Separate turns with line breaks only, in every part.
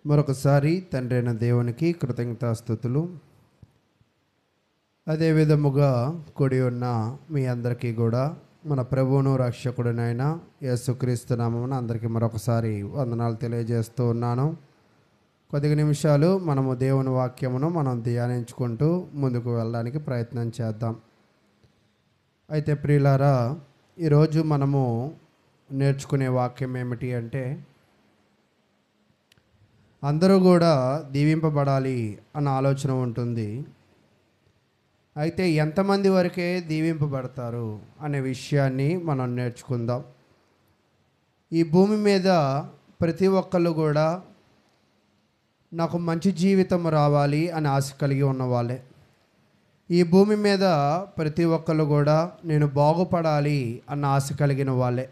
మరొకసారి తండ్రి అయిన దేవునికి కృతజ్ఞతాస్తుతులు. అదే విధముగా కూడి ఉన్న మీ అందరికీ కూడా మన ప్రభువును రక్షకుడినైన యేసుక్రీస్తు నామమున అందరికీ మరొకసారి వందనాలు తెలియజేస్తూ ఉన్నాను. కొద్ది నిమిషాలు మనము దేవుని వాక్యమును మనం ధ్యానించుకుంటూ ముందుకు వెళ్ళడానికి ప్రయత్నం చేద్దాం. అయితే ప్రియులారా, ఈరోజు మనము నేర్చుకునే వాక్యం ఏమిటి అంటే, అందరూ కూడా దీవింపబడాలి అన్న ఆలోచన ఉంటుంది. అయితే ఎంతమంది వరకే దీవింపబడతారు అనే విషయాన్ని మనం నేర్చుకుందాం. ఈ భూమి మీద ప్రతి ఒక్కళ్ళు కూడా నాకు మంచి జీవితం రావాలి అని ఆశ కలిగి ఉన్నవాళ్ళే. ఈ భూమి మీద ప్రతి ఒక్కళ్ళు కూడా నేను బాగుపడాలి అన్న ఆశ కలిగిన వాళ్ళే.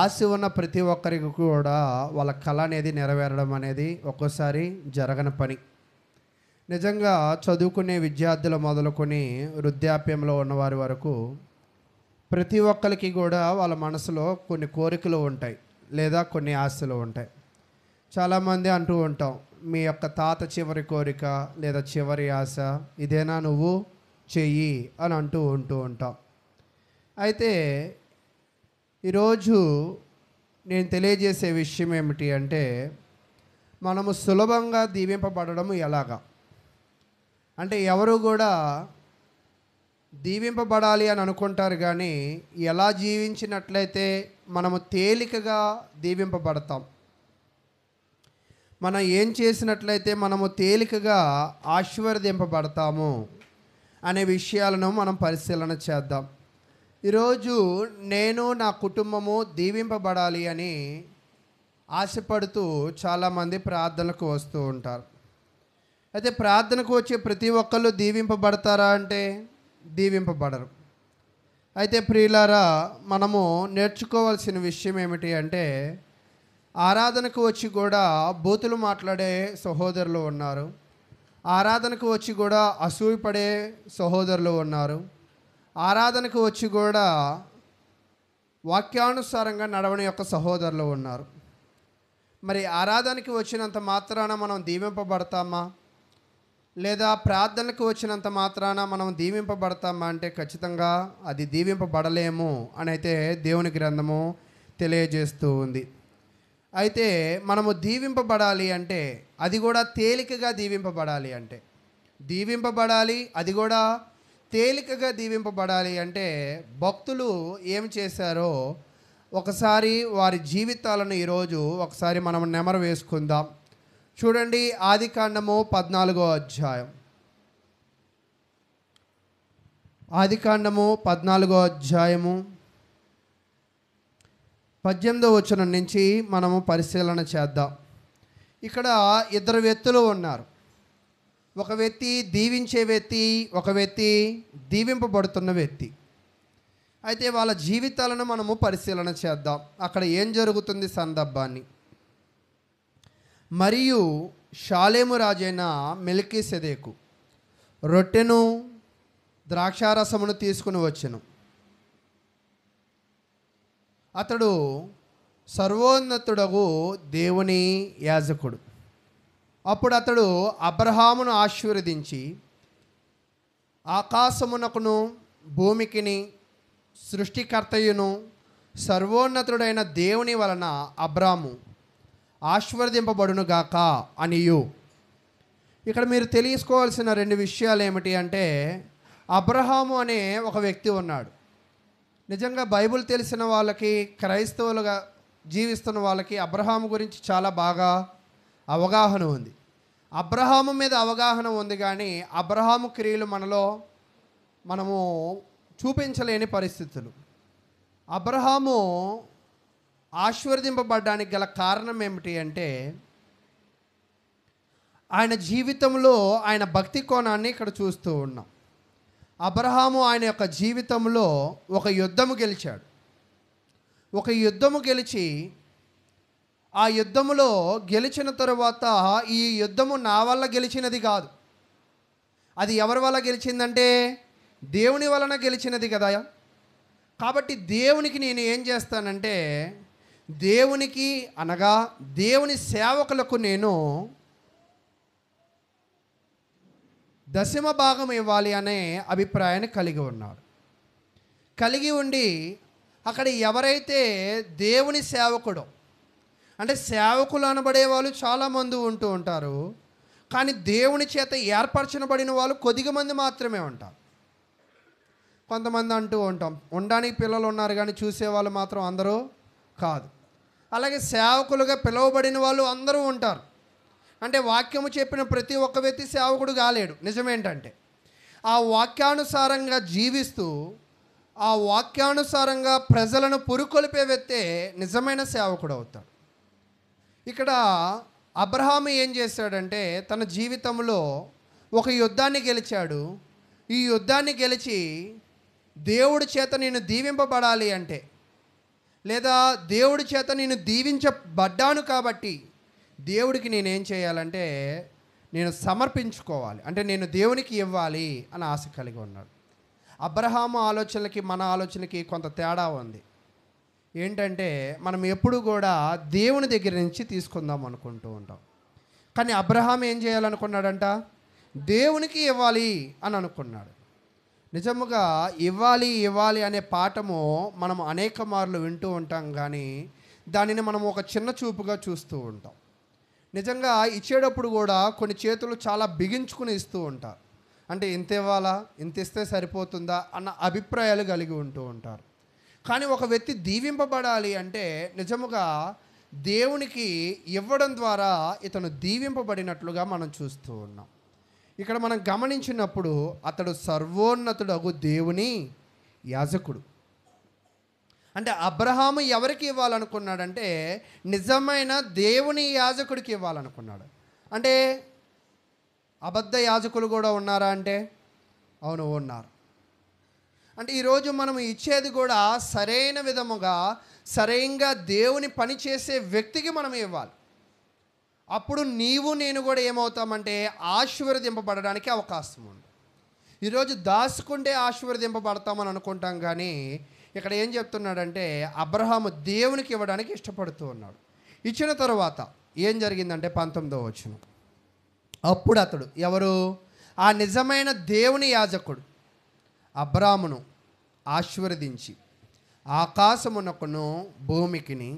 ఆశ ఉన్న ప్రతి ఒక్కరికి కూడా వాళ్ళ కళ అనేది నెరవేరడం అనేది ఒక్కోసారి జరగని పని. నిజంగా చదువుకునే విద్యార్థులు మొదలుకొని వృద్ధాప్యంలో ఉన్నవారి వరకు ప్రతి ఒక్కరికి కూడా వాళ్ళ మనసులో కొన్ని కోరికలు ఉంటాయి, లేదా కొన్ని ఆశలు ఉంటాయి. చాలామంది అంటూ ఉంటాం, మీ యొక్క తాత చివరి కోరిక లేదా చివరి ఆశ ఇదేనా నువ్వు చెయ్యి అని అంటూ ఉంటాం. అయితే ఈరోజు నేను తెలియజేసే విషయం ఏమిటి అంటే, మనము సులభంగా దీవింపబడడం ఎలాగా అంటే, ఎవరు కూడా దీవింపబడాలి అని అనుకుంటారు, కానీ ఎలా జీవించినట్లయితే మనము తేలికగా దీవింపబడతాం, మనం ఏం చేసినట్లయితే మనము తేలికగా ఆశీర్వదింపబడతాము అనే విషయాలను మనం పరిశీలన చేద్దాం. ఈరోజు నేను నా కుటుంబము దీవింపబడాలి అని ఆశపడుతూ చాలామంది ప్రార్థనకు వస్తూ ఉంటారు. అయితే ప్రార్థనకు వచ్చే ప్రతి ఒక్కళ్ళు దీవింపబడతారా అంటే దీవింపబడరు. అయితే ప్రియులారా, మనము నేర్చుకోవాల్సిన విషయం ఏమిటి అంటే, ఆరాధనకు వచ్చి కూడా బూతులు మాట్లాడే సహోదరులు ఉన్నారు, ఆరాధనకు వచ్చి కూడా అసూయపడే సహోదరులు ఉన్నారు, ఆరాధనకు వచ్చి కూడా వాక్యానుసారంగా నడవని యొక్క సహోదరులు ఉన్నారు. మరి ఆరాధనకి వచ్చినంత మాత్రాన మనం దీవింపబడతామా, లేదా ప్రార్థనకు వచ్చినంత మాత్రాన మనం దీవింపబడతామా అంటే ఖచ్చితంగా అది దీవింపబడలేము అని అయితే దేవుని గ్రంథము తెలియజేస్తూ ఉంది. అయితే మనము దీవింపబడాలి అంటే అది కూడా తేలికగా దీవింపబడాలి, అంటే దీవింపబడాలి అది కూడా తేలికగా దీవింపబడాలి అంటే భక్తులు ఏం చేశారో ఒకసారి వారి జీవితాలను ఈరోజు ఒకసారి మనం నెమరు వేసుకుందాం. చూడండి, ఆదికాండము 14వ అధ్యాయం. ఆదికాండము 14వ అధ్యాయము 18వ వచనం నుంచి మనము పరిశీలన చేద్దాం. ఇక్కడ ఇద్దరు వ్యక్తులు ఉన్నారు. ఒక వ్యక్తి దీవించే వ్యక్తి, ఒక వ్యక్తి దీవింపబడుతున్న వ్యక్తి. అయితే వాళ్ళ జీవితాలను మనము పరిశీలన చేద్దాం. అక్కడ ఏం జరుగుతుంది సందర్భాన్ని. మరియు షాలేము రాజైన మెల్కీసెదెకు రొట్టెను ద్రాక్షారసమును తీసుకుని వచ్చెను. అతడు సర్వోన్నతుడగు దేవుని యాజకుడు. అప్పుడు అతడు అబ్రహామును ఆశీర్వదించి, ఆకాశమునకును భూమికిని సృష్టికర్తయును సర్వోన్నతుడైన దేవుని వలన అబ్రాము ఆశీర్వదింపబడునుగాక అనియు. ఇక్కడ మీరు తెలుసుకోవాల్సిన రెండు విషయాలు ఏమిటి అంటే, అబ్రహాము అనే ఒక వ్యక్తి ఉన్నాడు. నిజంగా బైబిల్ తెలిసిన వాళ్ళకి, క్రైస్తవులుగా జీవిస్తున్న వాళ్ళకి అబ్రహాము గురించి చాలా బాగా అవగాహన ఉంది. అబ్రహాము మీద అవగాహన ఉంది, కానీ అబ్రహాము క్రియలు మనము చూపించలేని పరిస్థితులు. అబ్రహాము ఆశీర్వదింపబడడానికి గల కారణం ఏమిటి అంటే, ఆయన జీవితంలో ఆయన భక్తి కోణాన్ని ఇక్కడ చూస్తూ ఉన్నాం. అబ్రహాము ఆయన యొక్క జీవితంలో ఒక యుద్ధము గెలిచాడు. ఒక యుద్ధము గెలిచి ఆ యుద్ధములో గెలిచిన తరువాత, ఈ యుద్ధము నా వల్ల గెలిచినది కాదు, అది ఎవరి వల్ల గెలిచిందంటే దేవుని వలన గెలిచినది కదా. కాబట్టి దేవునికి నేను ఏం చేస్తానంటే, దేవునికి అనగా దేవుని సేవకులకు నేను దశమ భాగం ఇవ్వాలి అనే అభిప్రాయాన్ని కలిగి ఉన్నాడు. కలిగి ఉండి అక్కడ ఎవరైతే దేవుని సేవకుడో, అంటే సేవకులు అనబడే వాళ్ళు చాలామంది ఉంటూ ఉంటారు, కానీ దేవుని చేత ఏర్పరచబడిన వాళ్ళు కొద్దిగా మంది మాత్రమే ఉంటారు. కొంతమంది అంటూ ఉంటాం, ఉండడానికి పిల్లలు ఉన్నారు కానీ చూసేవాళ్ళు మాత్రం అందరూ కాదు. అలాగే సేవకులుగా పిలువబడిన వాళ్ళు అందరూ ఉంటారు. అంటే వాక్యము చెప్పిన ప్రతి ఒక్క వ్యక్తి సేవకుడు కాలేడు. నిజమేంటంటే ఆ వాక్యానుసారంగా జీవిస్తూ ఆ వాక్యానుసారంగా ప్రజలను పురుకొల్పే వ్యక్తే నిజమైన సేవకుడు అవుతాడు. ఇక్కడ అబ్రహాము ఏం చేశాడంటే తన జీవితంలో ఒక యుద్ధాన్ని గెలిచాడు. ఈ యుద్ధాన్ని గెలిచి దేవుడి చేత నేను దీవింపబడాలి అంటే, లేదా దేవుడి చేత నేను దీవించబడ్డాను కాబట్టి దేవుడికి నేనేం చేయాలంటే నేను సమర్పించుకోవాలి, అంటే నేను దేవునికి ఇవ్వాలి అని ఆశ కలిగి ఉన్నాడు. అబ్రహాము ఆలోచనలకి మన ఆలోచనకి కొంత తేడా ఉంది. ఏంటంటే మనం ఎప్పుడు కూడా దేవుని దగ్గర నుంచి తీసుకుందాం అనుకుంటూ ఉంటాం. కానీ అబ్రహాం ఏం చేయాలనుకున్నాడంట? దేవునికి ఇవ్వాలి అని అనుకున్నాడు. నిజముగా ఇవ్వాలి అనే పాఠము మనం అనేక మార్లు వింటూ ఉంటాం, కానీ దానిని మనం ఒక చిన్న చూపుగా చూస్తూ ఉంటాం. నిజంగా ఇచ్చేటప్పుడు కూడా కొన్ని చేతులు చాలా బిగించుకుని ఇస్తూ ఉంటారు. అంటే ఇంత ఇవ్వాలా, ఇంత ఇస్తే సరిపోతుందా అన్న అభిప్రాయాలు కలిగి ఉంటూ ఉంటారు. కానీ ఒక వ్యక్తి దీవింపబడాలి అంటే నిజముగా దేవునికి ఇవ్వడం ద్వారా ఇతను దీవింపబడినట్లుగా మనం చూస్తూ ఉన్నాం. ఇక్కడ మనం గమనించినప్పుడు అతడు సర్వోన్నతుడగు దేవుని యాజకుడు. అంటే అబ్రహాము ఎవరికి ఇవ్వాలనుకున్నాడంటే నిజమైన దేవుని యాజకుడికి ఇవ్వాలనుకున్నాడు. అంటే అబద్ధ యాజకులు కూడా ఉన్నారా అంటే అవును, ఉన్నారు. అంటే ఈరోజు మనం ఇచ్చేది కూడా సరైన విధముగా సరైనగా దేవుని పని చేసే వ్యక్తికి మనం ఇవ్వాలి. అప్పుడు నీవు నేను కూడా ఏమవుతామంటే ఆశీర్వదింపబడడానికి అవకాశం ఉంది. ఈరోజు దాచుకుంటే ఆశీర్వదింపబడతామని అనుకుంటాం, కానీ ఇక్కడ ఏం చెప్తున్నాడంటే అబ్రహాము దేవునికి ఇవ్వడానికి ఇష్టపడుతూ ఉన్నాడు. ఇచ్చిన తరువాత ఏం జరిగిందంటే 19వ వచనం, అప్పుడు అతడు ఎవరు? ఆ నిజమైన దేవుని యాజకుడు అబ్రామును ఆశీర్వదించి ఆకాశమునకును భూమికిని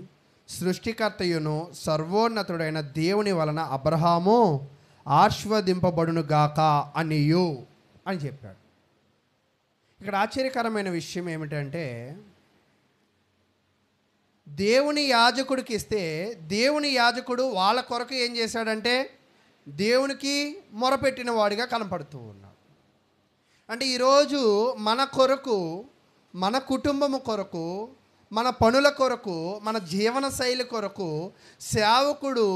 సృష్టికర్తయును సర్వోన్నతుడైన దేవుని వలన అబ్రహాము ఆశీర్వదింపబడునుగాక అనియు అని చెప్పాడు. ఇక్కడ ఆశ్చర్యకరమైన విషయం ఏమిటంటే దేవుని యాజకుడికి ఇస్తే దేవుని యాజకుడు వాళ్ళ కొరకు ఏం చేశాడంటే దేవునికి మొరపెట్టిన వాడిగా కనపడుతూ ఉన్నాడు. అంటే ఈరోజు మన కొరకు, మన కుటుంబము కొరకు, మన పనుల కొరకు, మన జీవన శైలి కొరకు సేవకుడు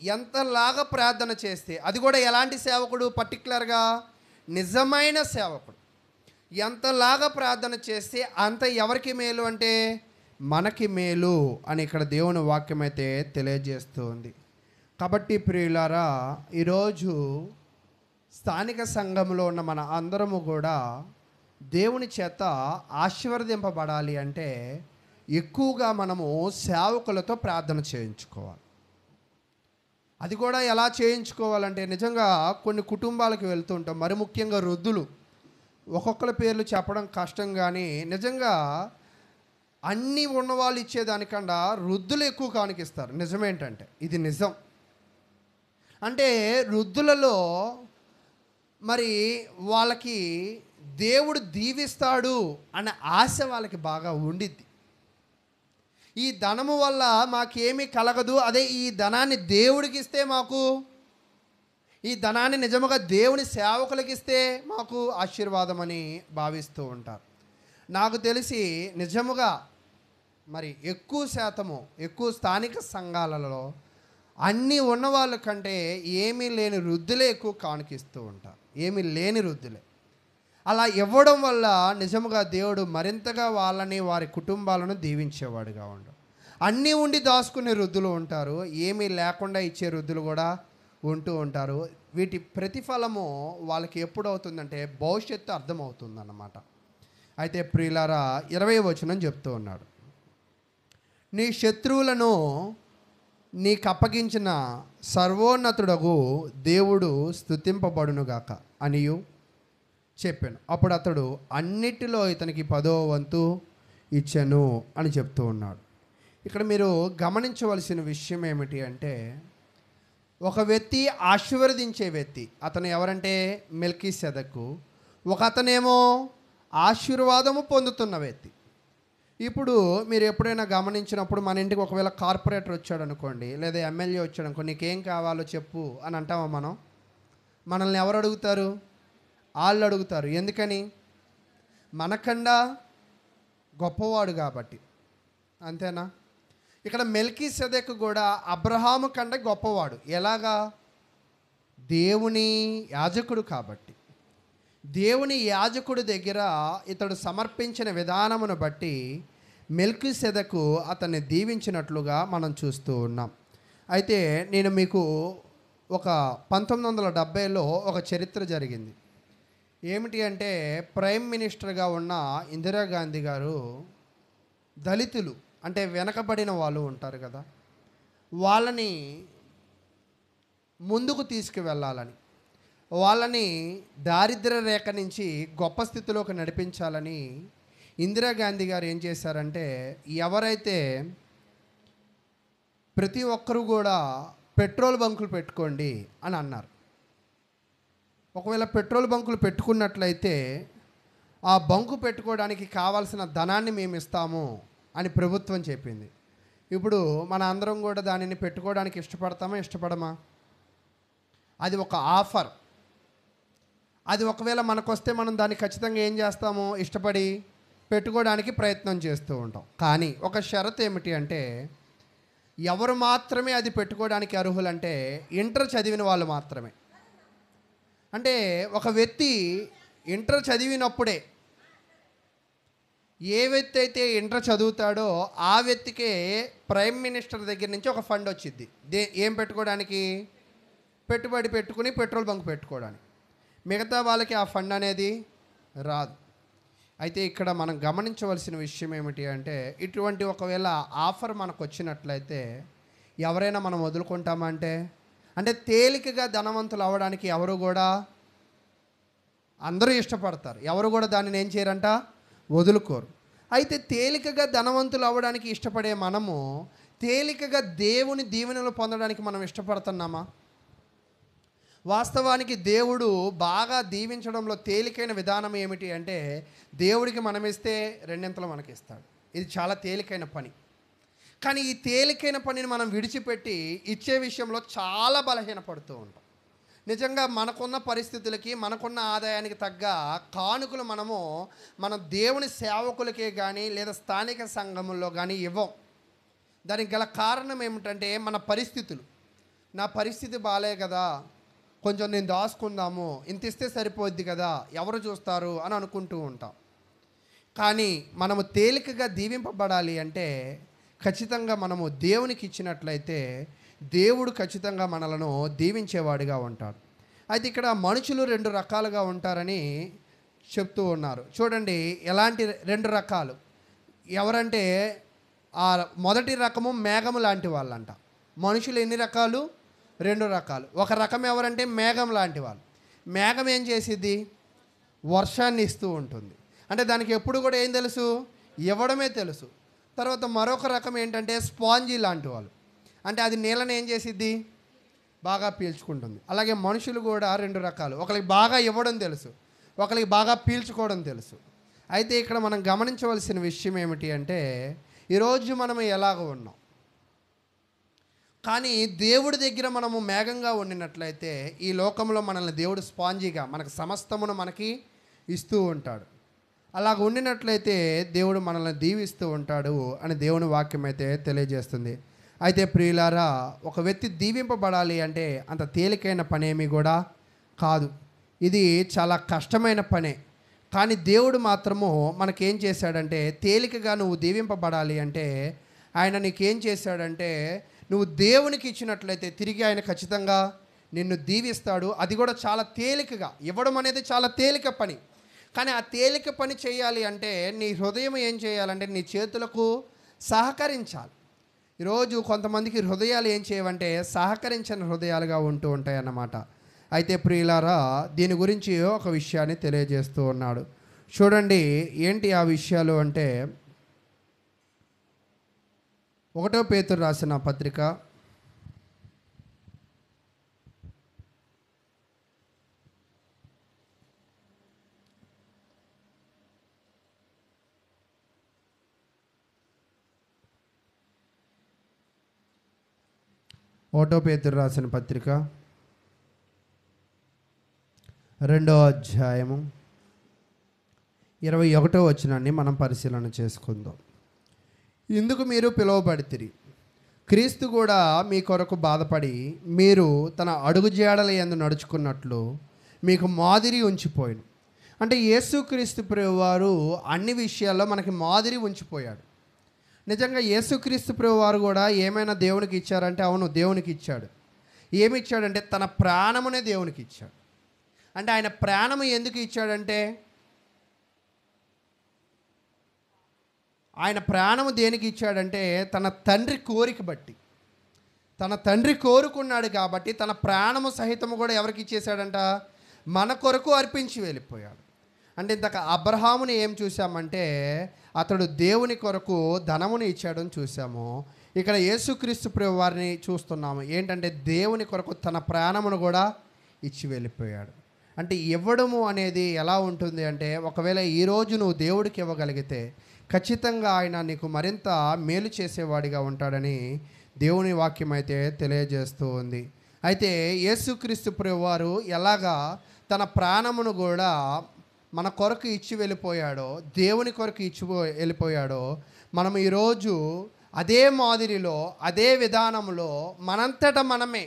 ఎంతలాగా ప్రార్థన చేస్తే, అది కూడా ఎలాంటి సేవకుడు? పర్టికులర్గా నిజమైన సేవకుడు ఎంతలాగా ప్రార్థన చేస్తే అంత ఎవరికి మేలు అంటే మనకి మేలు అని ఇక్కడ దేవుని వాక్యం అయితే తెలియజేస్తూ ఉంది. కాబట్టి ప్రియులారా, ఈరోజు స్థానిక సంఘంలో ఉన్న మన అందరము కూడా దేవుని చేత ఆశీర్వదింపబడాలి అంటే ఎక్కువగా మనము సేవకులతో ప్రార్థన చేయించుకోవాలి. అది కూడా ఎలా చేయించుకోవాలంటే నిజంగా కొన్ని కుటుంబాలకు వెళ్తుంటాం, మరి ముఖ్యంగా వృద్ధులు. ఒక్కొక్కరి పేర్లు చెప్పడం కష్టం, కానీ నిజంగా అన్నీ ఉన్నవాళ్ళు ఇచ్చేదానికన్నా వృద్ధులు ఎక్కువ కానికిస్తారు. నిజమేంటంటే ఇది నిజం. అంటే వృద్ధులలో మరి వాళ్ళకి దేవుడు దీవిస్తాడు అనే ఆశ వాళ్ళకి బాగా ఉండిద్ది. ఈ ధనము వల్ల మాకేమీ కలగదు, అదే ఈ ధనాన్ని దేవుడికి ఇస్తే మాకు, ఈ ధనాన్ని నిజముగా దేవుని సేవకులకి ఇస్తే మాకు ఆశీర్వాదం అని భావిస్తూ ఉంటారు. నాకు తెలిసి నిజముగా మరి ఎక్కువ శాతము ఎక్కువ స్థానిక సంఘాలలో అన్నీ ఉన్నవాళ్ళ కంటే ఏమీ లేని వృద్ధులే ఎక్కువ కానుకిస్తూ ఉంటారు. ఏమీ లేని వృద్ధులే. అలా ఇవ్వడం వల్ల నిజముగా దేవుడు మరింతగా వాళ్ళని వారి కుటుంబాలను దీవించేవాడుగా ఉండడు. అన్నీ ఉండి దాచుకునే వృద్ధులు ఉంటారు, ఏమీ లేకుండా ఇచ్చే వృద్ధులు కూడా ఉంటూ ఉంటారు. వీటి ప్రతిఫలము వాళ్ళకి ఎప్పుడు అవుతుందంటే భవిష్యత్తు అర్థమవుతుందన్నమాట. అయితే ప్రియులారా 20వ వచనం చెప్తూ ఉన్నాడు, నీ శత్రువులను నీకు అప్పగించిన సర్వోన్నతుడగు దేవుడు స్తుతింపబడునుగాక అనియు చెప్పాను. అప్పుడు అతడు అన్నిటిలో ఇతనికి 10వ వంతు ఇచ్చాను అని చెప్తూ ఉన్నాడు. ఇక్కడ మీరు గమనించవలసిన విషయం ఏమిటి అంటే, ఒక వ్యక్తి ఆశీర్వదించే వ్యక్తి, అతను ఎవరంటే మెల్కీసెదెకు. ఒక అతనేమో ఆశీర్వాదము పొందుతున్న వ్యక్తి. ఇప్పుడు మీరు ఎప్పుడైనా గమనించినప్పుడు మన ఇంటికి ఒకవేళ కార్పొరేటర్ వచ్చాడు అనుకోండి, లేదా ఎమ్మెల్యే వచ్చాడు అనుకోండి, నీకేం కావాలో చెప్పు అని అంటామా మనం? మనల్ని ఎవరు అడుగుతారు? వాళ్ళు అడుగుతారు. ఎందుకని? మనకన్నా గొప్పవాడు కాబట్టి. అంతేనా? ఇక్కడ మెల్కీసెదెకు కూడా అబ్రహాము కంటే గొప్పవాడు. ఎలాగా? దేవుని యాజకుడు కాబట్టి. దేవుని యాజకుడి దగ్గర ఇతడు సమర్పించిన విధానమును బట్టి మెల్కీసెదెకు అతన్ని దీవించినట్లుగా మనం చూస్తూ ఉన్నాం. అయితే నేను మీకు ఒక 1970లో ఒక చరిత్ర జరిగింది. ఏమిటి అంటే, ప్రైమ్ మినిస్టర్గా ఉన్న ఇందిరాగాంధీ గారు దళితులు అంటే వెనకబడిన వాళ్ళు ఉంటారు కదా, వాళ్ళని ముందుకు తీసుకువెళ్ళాలని, వాళ్ళని దారిద్ర్య రేఖ నుంచి గొప్ప స్థితిలోకి నడిపించాలని ఇందిరాగాంధీ గారు ఏం చేశారంటే, ఎవరైతే ప్రతి ఒక్కరూ కూడా పెట్రోల్ బంకులు పెట్టుకోండి అని అన్నారు. ఒకవేళ పెట్రోల్ బంకులు పెట్టుకున్నట్లయితే ఆ బంకు పెట్టుకోవడానికి కావాల్సిన ధనాన్ని మేము ఇస్తాము అని ప్రభుత్వం చెప్పింది. ఇప్పుడు మన అందరం కూడా దానిని పెట్టుకోవడానికి ఇష్టపడతామా, ఇష్టపడమా? అది ఒక ఆఫర్. అది ఒకవేళ మనకొస్తే మనం దాన్ని ఖచ్చితంగా ఏం చేస్తాము? ఇష్టపడి పెట్టుకోవడానికి ప్రయత్నం చేస్తూ ఉంటాం. కానీ ఒక షరతు ఏమిటి అంటే, ఎవరు మాత్రమే అది పెట్టుకోవడానికి అర్హులంటే ఇంటర్ చదివిన వాళ్ళు మాత్రమే. అంటే ఒక వ్యక్తి ఇంటర్ చదివినప్పుడే, ఏ వ్యక్తి అయితే ఇంటర్ చదువుతాడో ఆ వ్యక్తికే ప్రైమ్ మినిస్టర్ దగ్గర నుంచి ఒక ఫండ్ వచ్చింది. ఏం పెట్టుకోవడానికి? పెట్టుబడి పెట్టుకుని పెట్రోల్ బంక్ పెట్టుకోవడానికి. మిగతా వాళ్ళకి ఆ ఫండ్ అనేది రాదు. అయితే ఇక్కడ మనం గమనించవలసిన విషయం ఏమిటి అంటే, ఇటువంటి ఒకవేళ ఆఫర్ మనకు వచ్చినట్లయితే ఎవరైనా మనం వదులుకుంటామంటే, అంటే తేలికగా ధనవంతులు అవ్వడానికి ఎవరు కూడా, అందరూ ఇష్టపడతారు, ఎవరు కూడా దానిని ఏం చేయరంట? వదులుకోరు. అయితే తేలికగా ధనవంతులు అవ్వడానికి ఇష్టపడే మనము తేలికగా దేవుని దీవెనలు పొందడానికి మనం ఇష్టపడుతున్నామా? వాస్తవానికి దేవుడు బాగా దీవించడంలో తేలికైన విధానం ఏమిటి అంటే, దేవుడికి మనం ఇస్తే రెండింతలు మనకి ఇస్తాడు. ఇది చాలా తేలికైన పని. కానీ ఈ తేలికైన పనిని మనం విడిచిపెట్టి ఇచ్చే విషయంలో చాలా బలహీనపడుతూ ఉంటాం. నిజంగా మనకున్న పరిస్థితులకి, మనకున్న ఆదాయానికి తగ్గ కానుకలు మనము మన దేవుని సేవకులకే కానీ లేదా స్థానిక సంఘముల్లో కానీ ఇవ్వం. దానికి గల కారణం ఏమిటంటే, మన పరిస్థితులు. నా పరిస్థితి బాలే కదా, కొంచెం నేను దాచుకుందాము, ఇంత ఇస్తే సరిపోద్ది కదా, ఎవరు చూస్తారు అని అనుకుంటూ ఉంటాం. కానీ మనము తేలికగా దీవింపబడాలి అంటే ఖచ్చితంగా మనము దేవునికి ఇచ్చినట్లయితే దేవుడు ఖచ్చితంగా మనలను దీవించేవాడిగా ఉంటాడు. అయితే ఇక్కడ మనుషులు 2 రకాలుగా ఉంటారని చెప్తూ ఉన్నారు. చూడండి, ఎలాంటి 2 రకాలు ఎవరంటే, ఆ మొదటి రకము మేఘము లాంటి వాళ్ళంట. మనుషులు ఎన్ని రకాలు? 2 రకాలు. ఒక రకం ఎవరంటే మేఘం లాంటి వాళ్ళు. మేఘం ఏం చేసిద్ది? వర్షాన్ని ఇస్తూ ఉంటుంది. అంటే దానికి ఎప్పుడు కూడా ఏం తెలుసు? ఇవ్వడమే తెలుసు. తర్వాత మరొక రకం ఏంటంటే స్పాంజీ లాంటి వాళ్ళు. అంటే అది నీళ్ళని ఏం చేసిద్ది? బాగా పీల్చుకుంటుంది. అలాగే మనుషులు కూడా 2 రకాలు. ఒకరికి బాగా ఇవ్వడం తెలుసు, ఒకరికి బాగా పీల్చుకోవడం తెలుసు. అయితే ఇక్కడ మనం గమనించవలసిన విషయం ఏమిటి అంటే, ఈరోజు మనం ఎలాగ ఉన్నాం, కానీ దేవుడి దగ్గర మనము మేఘంగా ఉండినట్లయితే ఈ లోకంలో మనల్ని దేవుడు స్పాంజీగా మనకు సమస్తమును మనకి ఇస్తూ ఉంటాడు. అలాగ ఉండినట్లయితే దేవుడు మనల్ని దీవిస్తూ ఉంటాడు అని దేవుని వాక్యం అయితే తెలియజేస్తుంది. అయితే ప్రియులారా, ఒక వ్యక్తి దీవింపబడాలి అంటే అంత తేలికైన పనేమీ కూడా కాదు. ఇది చాలా కష్టమైన పనే. కానీ దేవుడు మాత్రము మనకేం చేశాడంటే, తేలికగా నువ్వు దీవింపబడాలి అంటే ఆయన నీకేం చేశాడంటే, నువ్వు దేవునికి ఇచ్చినట్లయితే తిరిగి ఆయన ఖచ్చితంగా నిన్ను దీవిస్తాడు. అది కూడా చాలా తేలికగా. ఇవ్వడం అనేది చాలా తేలిక పని. కానీ ఆ తేలిక పని చేయాలి అంటే నీ హృదయం ఏం చేయాలంటే నీ చేతులకు సహకరించాలి. ఈరోజు కొంతమందికి హృదయాలు ఏం చేయవంటే సహకరించని హృదయాలుగా ఉంటూ ఉంటాయి అన్నమాట. అయితే ప్రియులారా, దీని గురించి ఒక విషయాన్ని తెలియజేస్తూ ఉన్నాడు. చూడండి, ఏంటి ఆ విషయాలు అంటే, 1 పేతురు రాసిన పత్రిక 1 పేతురు రాసిన పత్రిక 2వ అధ్యాయము 21వ వచనాన్ని మనం పరిశీలన చేసుకుందాం. ఇందుకు మీరు పిలువబడితిరి, క్రీస్తు కూడా మీ కొరకు బాధపడి మీరు తన అడుగుజాడల యందు నడుచుకున్నట్లు మీకు మాదిరి ఉంచిపోయాను. అంటే యేసుక్రీస్తు ప్రభువారు అన్ని విషయాల్లో మనకి మాదిరి ఉంచిపోయాడు. నిజంగా యేసుక్రీస్తు ప్రభువారు కూడా ఏమైనా దేవునికి ఇచ్చారంటే, అవును, దేవునికి ఇచ్చాడు. ఏమి ఇచ్చాడంటే తన ప్రాణమునే దేవునికి ఇచ్చాడు. అంటే ఆయన ప్రాణము ఎందుకు ఇచ్చాడంటే, ఆయన ప్రాణము దేనికి ఇచ్చాడంటే తన తండ్రి కోరిక బట్టి. తన తండ్రి కోరుకున్నాడు కాబట్టి తన ప్రాణము సహితము కూడా ఎవరికి ఇచ్చేశాడంట? మన కొరకు అర్పించి వెళ్ళిపోయాడు. అంటే ఇంతక అబ్రహాముని ఏం చూసామంటే అతడు దేవుని కొరకు ధనముని ఇచ్చాడని చూసాము. ఇక్కడ యేసుక్రీస్తు ప్రభు వారిని చూస్తున్నాము. ఏంటంటే దేవుని కొరకు తన ప్రాణమును కూడా ఇచ్చి వెళ్ళిపోయాడు. అంటే ఇవ్వడము అనేది ఎలా ఉంటుంది అంటే, ఒకవేళ ఈరోజు నువ్వు దేవుడికి ఇవ్వగలిగితే ఖచ్చితంగా ఆయన నీకు మరింత మేలు చేసేవాడిగా ఉంటాడని దేవుని వాక్యం అయితే తెలియజేస్తూ ఉంది. అయితే యేసుక్రీస్తు ప్రభువారు ఎలాగా తన ప్రాణమును కూడా మన కొరకు ఇచ్చి వెళ్ళిపోయాడో, దేవుని కొరకు ఇచ్చి వెళ్ళిపోయాడో, మనం ఈరోజు అదే మాదిరిలో అదే విధానంలో మనంతట మనమే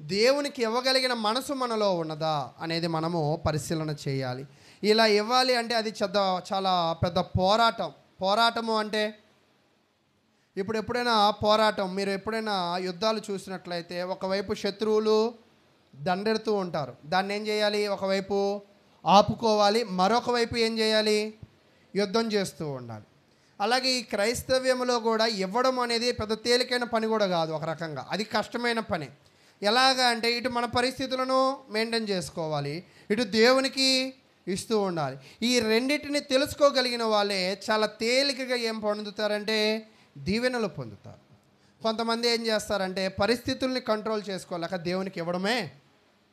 దేవునికి ఇవ్వగలిగిన మనసు మనలో ఉన్నదా అనేది మనము పరిశీలన చేయాలి. ఇలా ఇవ్వాలి అంటే అది చాలా పెద్ద పోరాటము అంటే, ఇప్పుడు ఎప్పుడైనా మీరు ఎప్పుడైనా యుద్ధాలు చూసినట్లయితే ఒకవైపు శత్రువులు దండెడుతూ ఉంటారు. దాన్ని ఏం చేయాలి? ఒకవైపు ఆపుకోవాలి, మరొక వైపు ఏం చేయాలి? యుద్ధం చేస్తూ ఉండాలి. అలాగే ఈ క్రైస్తవ్యంలో కూడా ఇవ్వడం అనేది పెద్ద తేలికైన పని కూడా కాదు. ఒక రకంగా అది కష్టమైన పని. ఎలాగా అంటే, ఇటు మన పరిస్థితులను మెయింటైన్ చేసుకోవాలి, ఇటు దేవునికి ఇస్తూ ఉండాలి. ఈ రెండింటిని తెలుసుకోగలిగిన వాళ్ళే చాలా తేలికగా ఏం పొందుతారంటే దీవెనలు పొందుతారు. కొంతమంది ఏం చేస్తారంటే పరిస్థితుల్ని కంట్రోల్ చేసుకోలేక దేవునికి ఇవ్వడమే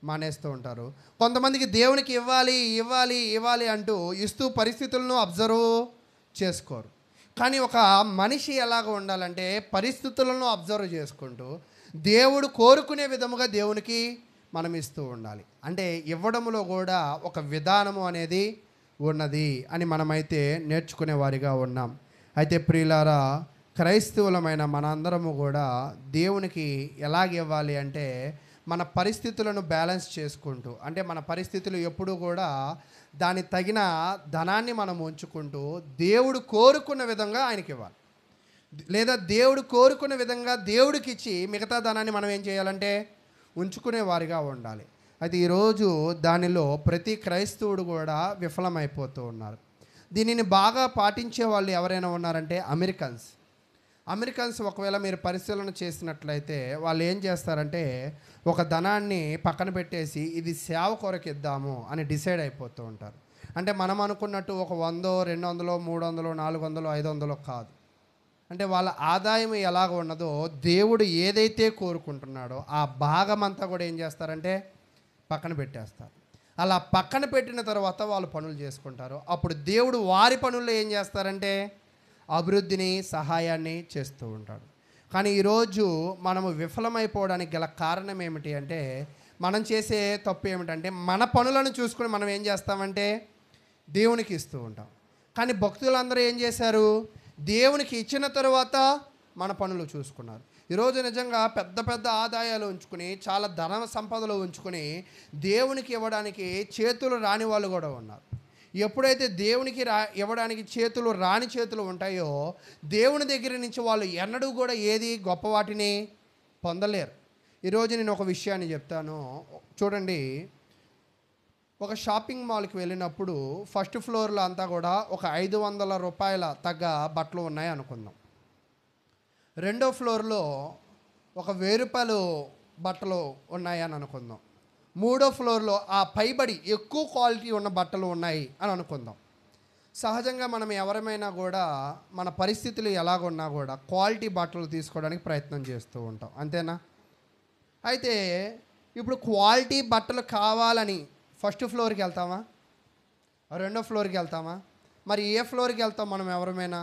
మానేస్తూ ఉంటారు. కొంతమందికి దేవునికి ఇవ్వాలి అంటూ ఇస్తూ పరిస్థితులను అబ్జర్వ్ చేసుకోరు. కానీ ఒక మనిషి ఎలాగ ఉండాలంటే పరిస్థితులను అబ్జర్వ్ చేసుకుంటూ దేవుడు కోరుకునే విధముగా దేవునికి మనం ఇస్తూ ఉండాలి. అంటే ఇవ్వడంలో కూడా ఒక విధానము అనేది ఉన్నది అని మనమైతే నేర్చుకునే వారిగా ఉన్నాం. అయితే ప్రియులారా, క్రైస్తవులమైన మనందరము కూడా దేవునికి ఎలాగ ఇవ్వాలి అంటే మన పరిస్థితులను బ్యాలెన్స్ చేసుకుంటూ, అంటే మన పరిస్థితులు ఎప్పుడూ కూడా దాని తగిన ధనాన్ని మనం ఉంచుకుంటూ దేవుడు కోరుకున్న విధంగా ఆయనకి ఇవ్వాలి. లేదా దేవుడు కోరుకున్న విధంగా దేవుడికి ఇచ్చి మిగతా ధనాన్ని మనం ఏం చేయాలంటే ఉంచుకునే వారిగా ఉండాలి. అయితే ఈరోజు దానిలో ప్రతి క్రైస్తవుడు కూడా విఫలమైపోతూ ఉన్నారు. దీనిని బాగా పాటించే వాళ్ళు ఎవరైనా ఉన్నారంటే అమెరికన్స్ ఒకవేళ మీరు పరిశీలన చేసినట్లయితే వాళ్ళు ఏం చేస్తారంటే ఒక ధనాన్ని పక్కన పెట్టేసి ఇది సేవ కొరకు ఇద్దాము అని డిసైడ్ అయిపోతూ ఉంటారు. అంటే మనం అనుకున్నట్టు ఒక 100, 200, 300, 400, 500 కాదు. అంటే వాళ్ళ ఆదాయం ఎలాగ ఉన్నదో దేవుడు ఏదైతే కోరుకుంటున్నాడో ఆ భాగం అంతా కూడా ఏం చేస్తారంటే పక్కన పెట్టేస్తారు. అలా పక్కన పెట్టిన తర్వాత వాళ్ళు పనులు చేసుకుంటారు. అప్పుడు దేవుడు వారి పనుల్లో ఏం చేస్తారంటే అభివృద్ధిని, సహాయాన్ని చేస్తూ ఉంటాడు. కానీ ఈరోజు మనము విఫలమైపోవడానికి గల కారణం ఏమిటి అంటే, మనం చేసే తప్పు ఏమిటంటే మన పనులను చూసుకొని మనం ఏం చేస్తామంటే దేవునికి ఇస్తూ ఉంటాం. కానీ భక్తులందరూ ఏం చేశారు? దేవునికి ఇచ్చిన తర్వాత మన పనులు చూసుకున్నారు. ఈరోజు నిజంగా పెద్ద పెద్ద ఆదాయాలు ఉంచుకుని, చాలా ధన సంపదలు ఉంచుకొని దేవునికి ఇవ్వడానికి చేతులు రాని వాళ్ళు కూడా ఉన్నారు. ఎప్పుడైతే దేవునికి ఇవ్వడానికి రాని చేతులు ఉంటాయో దేవుని దగ్గర నుంచి వాళ్ళు ఎన్నడూ కూడా ఏది గొప్ప వాటిని పొందలేరు. ఈరోజు నేను ఒక విషయాన్ని చెప్తాను. చూడండి, ఒక షాపింగ్ మాల్కి వెళ్ళినప్పుడు ఫస్ట్ ఫ్లోర్లో అంతా కూడా ఒక 500 రూపాయల తగ్గ బట్టలు ఉన్నాయి అనుకుందాం. రెండో ఫ్లోర్లో ఒక 1000 రూపాయలు బట్టలు ఉన్నాయని అనుకుందాం. మూడో ఫ్లోర్లో ఆ పైబడి ఎక్కువ క్వాలిటీ ఉన్న బట్టలు ఉన్నాయి అని అనుకుందాం. సహజంగా మనం ఎవరమైనా కూడా మన పరిస్థితులు ఎలాగున్నా కూడా క్వాలిటీ బట్టలు తీసుకోవడానికి ప్రయత్నం చేస్తూ ఉంటాం, అంతేనా? అయితే ఇప్పుడు క్వాలిటీ బట్టలు కావాలని ఫస్ట్ ఫ్లోర్కి వెళ్తామా, రెండో ఫ్లోర్కి వెళ్తామా? మరి ఏ ఫ్లోర్కి వెళ్తాం మనం ఎవరమైనా?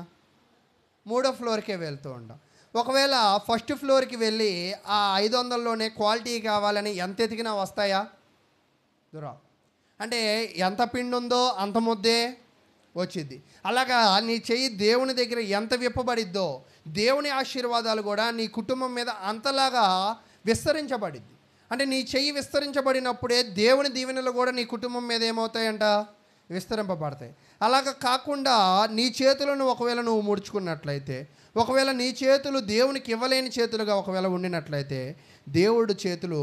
మూడో ఫ్లోర్కే వెళ్తూ ఉంటాం. ఒకవేళ ఫస్ట్ ఫ్లోర్కి వెళ్ళి ఆ 500లోనే క్వాలిటీ కావాలని ఎంత ఎతికినా వస్తాయా? దురా. అంటే ఎంత పిండి ఉందో అంత ముద్దే వచ్చింది. అలాగా నీ చెయ్యి దేవుని దగ్గర ఎంత విప్పబడిద్దో దేవుని ఆశీర్వాదాలు కూడా నీ కుటుంబం మీద అంతలాగా విస్తరించబడిద్ది. అంటే నీ చెయ్యి విస్తరించబడినప్పుడే దేవుని దీవెనలు కూడా నీ కుటుంబం మీద ఏమవుతాయంట? విస్తరింపబడతాయి. అలాగ కాకుండా నీ చేతులను ఒకవేళ నువ్వు ముడుచుకున్నట్లయితే, ఒకవేళ నీ చేతులు దేవునికి ఇవ్వలేని చేతులుగా ఒకవేళ ఉండినట్లయితే, దేవుడు చేతులు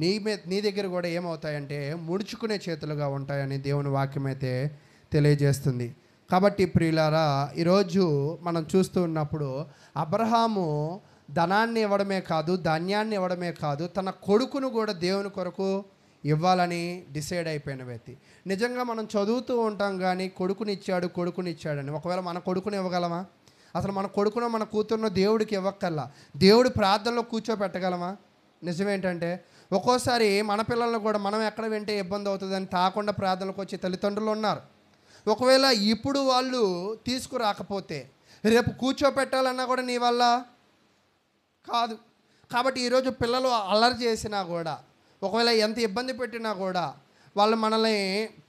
నీ దగ్గర కూడా ఏమవుతాయంటే ముడుచుకునే చేతులుగా ఉంటాయని దేవుని వాక్యం అయితే తెలియజేస్తుంది. కాబట్టి ప్రియులారా, ఈరోజు మనం చూస్తూ ఉన్నప్పుడు అబ్రహాము ధనాన్ని ఇవ్వడమే కాదు, ధాన్యాన్ని ఇవ్వడమే కాదు, తన కొడుకును కూడా దేవుని కొరకు ఇవ్వాలని డిసైడ్ అయిపోయిన వ్యక్తి. నిజంగా మనం చదువుతూ ఉంటాం కానీ కొడుకునిచ్చాడని. ఒకవేళ మన కొడుకుని ఇవ్వగలమా? అసలు మన కొడుకునో మన కూతురునో దేవుడికి ఇవ్వక్కల్లా, దేవుడి ప్రార్థనలో కూర్చోపెట్టగలమా? నిజమేంటంటే ఒక్కోసారి మన పిల్లలను కూడా మనం ఎక్కడ వింటే ఇబ్బంది అవుతుందని తాకుండా ప్రార్థనలకు వచ్చే తల్లిదండ్రులు ఉన్నారు. ఒకవేళ ఇప్పుడు వాళ్ళు తీసుకురాకపోతే రేపు కూర్చోపెట్టాలన్నా కూడా నీ వల్ల కాదు. కాబట్టి ఈరోజు పిల్లలు అల్లరి చేసినా కూడా, ఒకవేళ ఎంత ఇబ్బంది పెట్టినా కూడా వాళ్ళు మనల్ని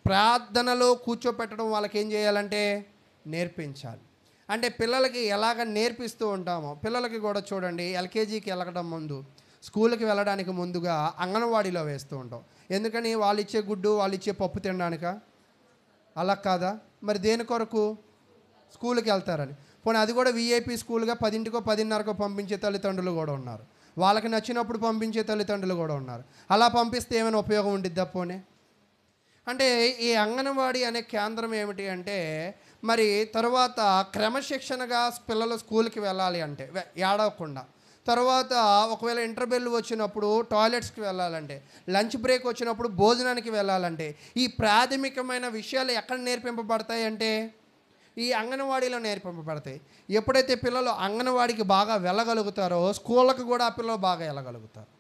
ప్రార్థనలో కూర్చోపెట్టడం వాళ్ళకి ఏం చేయాలంటే నేర్పించాలి. అంటే పిల్లలకి ఎలాగ నేర్పిస్తూ ఉంటామో పిల్లలకి కూడా చూడండి, ఎల్కేజీకి వెళ్ళడం ముందు, స్కూల్కి వెళ్ళడానికి ముందుగా అంగన్వాడీలో వేస్తూ ఉంటాం. ఎందుకని? వాళ్ళు ఇచ్చే గుడ్డు, వాళ్ళు ఇచ్చే పప్పు తినడానికా? అలా కాదా? మరి దేని కొరకు? స్కూల్కి వెళ్తారని. పోనీ అది కూడా వీఐపీ స్కూల్గా 10కో 10:30కో పంపించే తల్లిదండ్రులు కూడా ఉన్నారు. వాళ్ళకి నచ్చినప్పుడు పంపించే తల్లిదండ్రులు కూడా ఉన్నారు. అలా పంపిస్తే ఏమైనా ఉపయోగం ఉండిద్దా? పోనీ. అంటే ఈ అంగన్వాడీ అనే కేంద్రం ఏమిటి అంటే, మరి తర్వాత క్రమశిక్షణగా పిల్లలు స్కూల్కి వెళ్ళాలి అంటే ఏడవకుండా, తర్వాత ఒకవేళ ఇంటర్బెల్ వచ్చినప్పుడు టాయిలెట్స్కి వెళ్ళాలంటే, లంచ్ బ్రేక్ వచ్చినప్పుడు భోజనానికి వెళ్ళాలంటే, ఈ ప్రాథమికమైన విషయాలు ఎక్కడ నేర్పింపబడతాయి అంటే ఈ అంగన్వాడీలో నేర్పింపబడతాయి. ఎప్పుడైతే పిల్లలు అంగన్వాడీకి బాగా వెళ్ళగలుగుతారో స్కూళ్ళకు కూడా ఆ పిల్లలు బాగా వెళ్ళగలుగుతారు.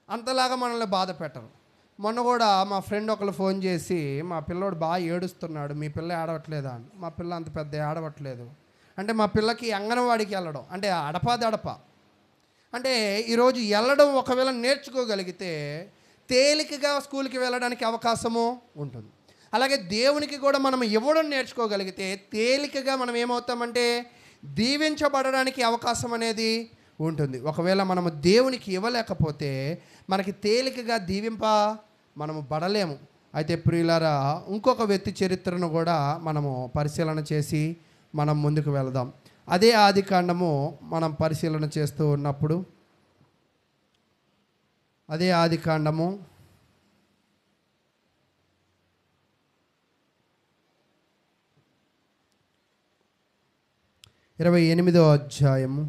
అంతలాగా మనల్ని బాధ పెట్టరు. మొన్న కూడా మా ఫ్రెండ్ ఒకరు ఫోన్ చేసి, మా పిల్లోడు బాగా ఏడుస్తున్నాడు, మీ పిల్ల ఏడవట్లేదా అని. మా పిల్ల అంత పెద్ద ఏడవట్లేదు అంటే, మా పిల్లకి అంగన్వాడీకి వెళ్ళడం అంటే అడప అంటే ఈరోజు వెళ్ళడం ఒకవేళ నేర్చుకోగలిగితే తేలికగా స్కూల్కి వెళ్ళడానికి అవకాశము ఉంటుంది. అలాగే దేవునికి కూడా మనం ఇవ్వడం నేర్చుకోగలిగితే తేలికగా మనం ఏమవుతామంటే దీవించబడడానికి అవకాశం అనేది ఉంటుంది. ఒకవేళ మనము దేవునికి ఇవ్వలేకపోతే మనకి తేలికగా మనము పడలేము. అయితే ప్రియులారా, ఇంకొక వ్యక్తి చరిత్రను కూడా మనము పరిశీలన చేసి మనం ముందుకు వెళదాం. అదే ఆదికాండము మనం పరిశీలన చేస్తూ ఉన్నప్పుడు, అదే ఆదికాండము 28వ అధ్యాయము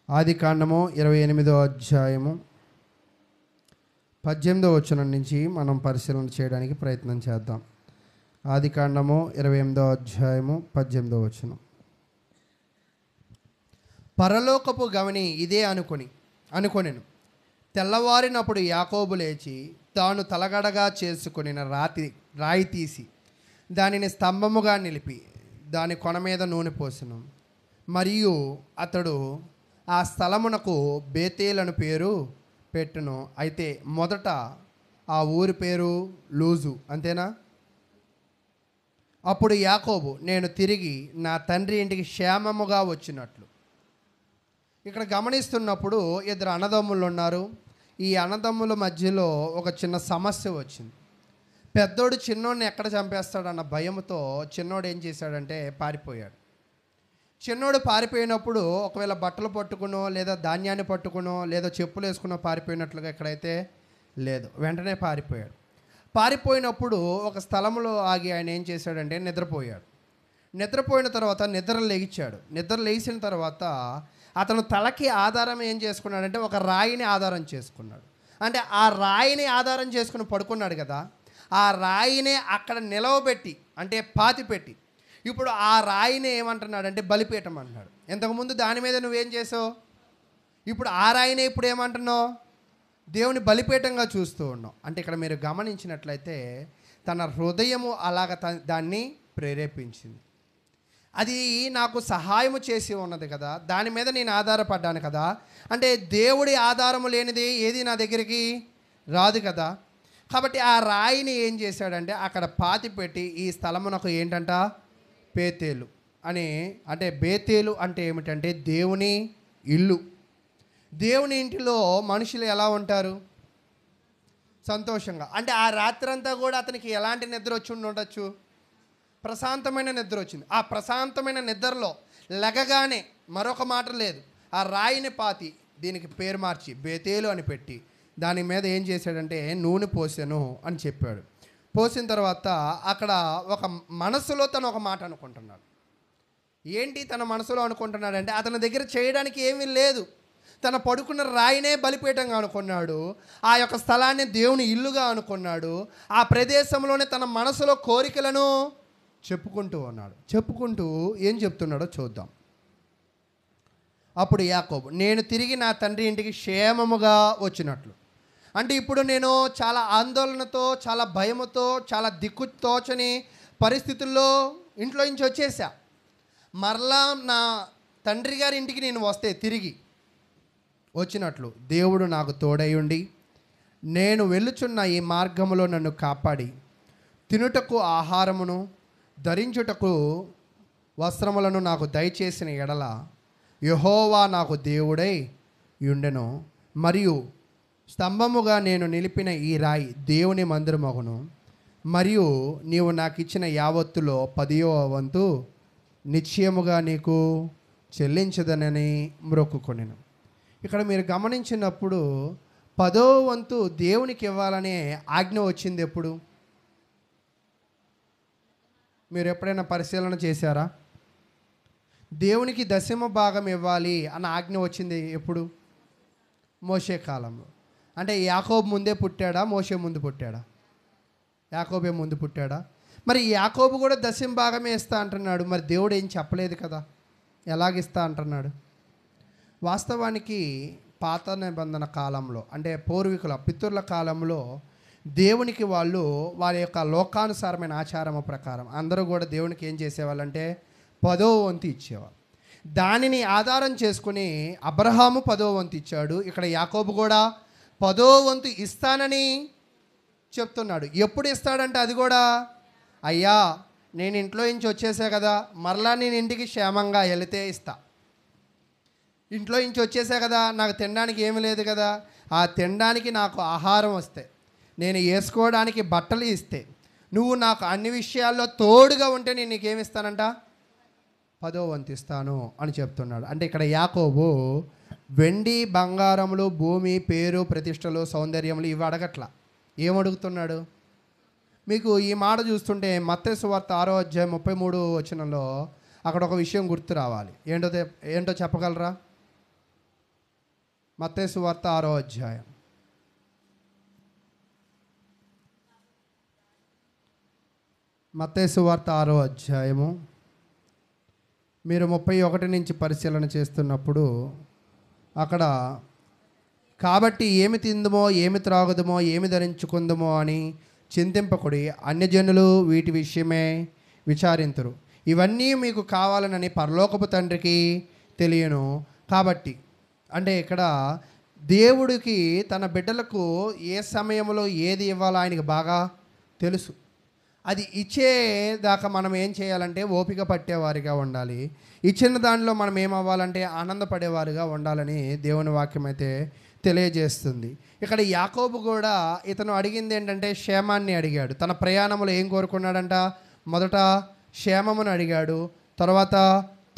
28వ అధ్యాయము 18వ వచనం నుంచి మనం పరిశీలన చేయడానికి ప్రయత్నం చేద్దాం. ఆదికాండము 28వ అధ్యాయము 18వ వచనం. పరలోకపు గవని ఇదే అనుకొనెను. తెల్లవారినప్పుడు యాకోబు లేచి తాను తలగడగా చేసుకొనిన రాయి తీసి దానిని స్తంభముగా నిలిపి దాని కొన మీద నూనె పోసెను. మరియు అతడు ఆ స్థలమునకు బేతేల్ అని పేరు పెట్టును. అయితే మొదట ఆ ఊరి పేరు లూజు. అంతేనా? అప్పుడు యాకోబు, నేను తిరిగి నా తండ్రి ఇంటికి క్షేమముగా వచ్చినట్లు. ఇక్కడ గమనిస్తున్నప్పుడు ఇద్దరు అన్నదమ్ములు ఉన్నారు. ఈ అన్నదమ్ముల మధ్యలో ఒక చిన్న సమస్య వచ్చింది. పెద్దోడు చిన్నోడిని ఎక్కడ చంపేస్తాడన్న భయంతో చిన్నోడు ఏం చేశాడంటే పారిపోయాడు. చిన్నోడు పారిపోయినప్పుడు ఒకవేళ బట్టలు పట్టుకునో లేదా ధాన్యాన్ని పట్టుకునో లేదా చెప్పులు వేసుకునో పారిపోయినట్లుగా ఎక్కడైతే లేదు, వెంటనే పారిపోయాడు. పారిపోయినప్పుడు ఒక స్థలంలో ఆగి ఆయన ఏం చేశాడంటే నిద్రపోయాడు. నిద్రపోయిన తర్వాత నిద్ర లేచిన తర్వాత అతను తలకి ఆధారం ఏం చేసుకున్నాడంటే ఒక రాయిని ఆధారం చేసుకున్నాడు. అంటే ఆ రాయిని ఆధారం చేసుకుని పడుకున్నాడు కదా, ఆ రాయిని అక్కడ నిలవబెట్టి అంటే పాతిపెట్టి ఇప్పుడు ఆ రాయిని ఏమంటున్నాడంటే బలిపీఠం అంటున్నాడు. ఇంతకుముందు దాని మీద నువ్వేం చేసావు, ఇప్పుడు ఆ రాయిని ఇప్పుడు ఏమంటున్నావు, దేవుని బలిపీఠంగా చూస్తూ ఉన్నావు. అంటే ఇక్కడ మీరు గమనించినట్లయితే తన హృదయము అలాగ దాన్ని ప్రేరేపించింది. అది నాకు సహాయము చేసి ఉన్నది కదా, దాని మీద నేను ఆధారపడ్డాను కదా. అంటే దేవుడి ఆధారము లేనిది ఏది నా దగ్గరికి రాదు కదా. కాబట్టి ఆ రాయిని ఏం చేశాడంటే అక్కడ పాతి పెట్టి ఈ స్థలమునకు ఏంటంట బేతేలు అని, అంటే బేతేలు అంటే ఏమిటంటే దేవుని ఇల్లు. దేవుని ఇంటిలో మనుషులు ఎలా ఉంటారు, సంతోషంగా. అంటే ఆ రాత్రంతా కూడా అతనికి ఎలాంటి నిద్ర వచ్చి ఉండొచ్చు, ప్రశాంతమైన నిద్ర వచ్చింది. ఆ ప్రశాంతమైన నిద్రలో లెగగానే మరొక మాట లేదు, ఆ రాయిని పాతి దీనికి పేరు మార్చి బేతేలు అని పెట్టి దాని మీద ఏం చేశాడంటే నూనె పోసాను అని చెప్పాడు. పోసిన తర్వాత అక్కడ ఒక మనసులో తను ఒక మాట అనుకుంటున్నాడు. ఏంటి తన మనసులో అనుకుంటున్నాడంటే అతని దగ్గర చేయడానికి ఏమీ లేదు. తన పడుకున్న రాయినే బలిపీఠంగా అనుకున్నాడు, ఆ యొక్క స్థలాన్ని దేవుని ఇల్లుగా అనుకున్నాడు. ఆ ప్రదేశంలోనే తన మనసులో కోరికలను చెప్పుకుంటూ ఉన్నాడు. చెప్పుకుంటూ ఏం చెప్తున్నాడో చూద్దాం. అప్పుడు యాకోబు, నేను తిరిగి నా తండ్రి ఇంటికి క్షేమముగా వచ్చినట్లు. అంటే ఇప్పుడు నేను చాలా ఆందోళనతో, చాలా భయముతో, చాలా దిక్కు తోచని పరిస్థితుల్లో ఇంట్లో నుంచి వచ్చేసా. మరలా నా తండ్రి గారి ఇంటికి నేను వస్తే తిరిగి వచ్చినట్లు దేవుడు నాకు తోడై ఉండి నేను వెళ్ళుచున్న ఈ మార్గములో నన్ను కాపాడి తినుటకు ఆహారమును ధరించుటకు వస్త్రములను నాకు దయచేసిన ఎడల యెహోవా నాకు దేవుడై ఉండెను. మరియు స్తంభముగా నేను నిలిపిన ఈ రాయి దేవుని మందిరమగును. మరియు నీవు నాకు ఇచ్చిన యావత్తులో 10వ వంతు నిశ్చయముగా నీకు చెల్లించదనని మ్రొక్కుకొనెను. ఇక్కడ మీరు గమనించినప్పుడు 10వ వంతు దేవునికి ఇవ్వాలనే ఆజ్ఞ వచ్చింది ఎప్పుడు? మీరు ఎప్పుడైనా పరిశీలన చేశారా? దేవునికి దశమ భాగం ఇవ్వాలి అన్న ఆజ్ఞ వచ్చింది ఎప్పుడు? మోషే కాలంలో. అంటే యాకోబు ముందే పుట్టాడా, మోషే ముందు పుట్టాడా? యాకోబే ముందు పుట్టాడా? మరి యాకోబు కూడా దశమ భాగమే ఇస్తా అంటున్నాడు, మరి దేవుడు ఏం చెప్పలేదు కదా, ఎలాగిస్తా అంటున్నాడు? వాస్తవానికి పాత నిబంధన కాలంలో అంటే పూర్వీకుల పితరుల కాలంలో దేవునికి వాళ్ళు వారి యొక్క లోకానుసారమైన ఆచారము ప్రకారం అందరూ కూడా దేవునికి ఏం చేసేవాళ్ళంటే 10వ వంతు ఇచ్చేవాళ్ళు. దానిని ఆధారం చేసుకుని అబ్రహాము 10వ వంతు ఇచ్చాడు. ఇక్కడ యాకోబు కూడా 10వ వంతు ఇస్తానని చెప్తున్నాడు. ఎప్పుడు ఇస్తాడంటే అది కూడా, అయ్యా నేను ఇంట్లో నుంచి వచ్చేసా కదా, మరలా నేను ఇంటికి క్షేమంగా వెళితే ఇస్తా. ఇంట్లో నుంచి వచ్చేసా కదా, నాకు తినడానికి ఏమీ లేదు కదా, ఆ తినడానికి నాకు ఆహారం వస్తే, నేను వేసుకోవడానికి బట్టలు ఇస్తే, నువ్వు నాకు అన్ని విషయాల్లో తోడుగా ఉంటే నేను నీకేమి ఇస్తానంట, 10వ వంతు ఇస్తాను అని చెప్తున్నాడు. అంటే ఇక్కడ యాకోబు వెండి బంగారములు భూమి పేరు ప్రతిష్టలు సౌందర్యములు ఇవి అడగట్లా. ఏమడుగుతున్నాడు? మీకు ఈ మాట చూస్తుంటే మత్తయి సువార్త 6వ అధ్యాయం 33వ వచనంలో అక్కడ ఒక విషయం గుర్తు రావాలి. ఏంటో చెప్పగలరా? మత్తయి సువార్త 6వ అధ్యాయం. మత్తయి సువార్త 6వ అధ్యాయము మీరు 31 నుంచి పరిశీలన చేస్తున్నప్పుడు అక్కడ, కాబట్టి ఏమి తిందుమో ఏమి త్రాగుదమో ఏమి ధరించుకుందుమో అని చింతింపకుడి, అన్యజనులు వీటి విషయమే విచారింతురు, ఇవన్నీ మీకు కావాలనని పరలోకపు తండ్రికి తెలియను. కాబట్టి అంటే ఇక్కడ దేవుడికి తన బిడ్డలకు ఏ సమయంలో ఏది ఇవ్వాలో ఆయనకి బాగా తెలుసు. అది ఇచ్చేదాకా మనం ఏం చేయాలంటే ఓపిక పట్టేవారిగా ఉండాలి. ఇచ్చిన దానిలో మనం ఏమవ్వాలంటే ఆనందపడేవారుగా ఉండాలని దేవుని వాక్యం అయితే తెలియజేస్తుంది. ఇక్కడ యాకోబు కూడా ఇతను అడిగింది ఏంటంటే క్షేమాన్ని అడిగాడు. తన ప్రయాణంలో ఏం కోరుకున్నాడంట? మొదట క్షేమమును అడిగాడు, తర్వాత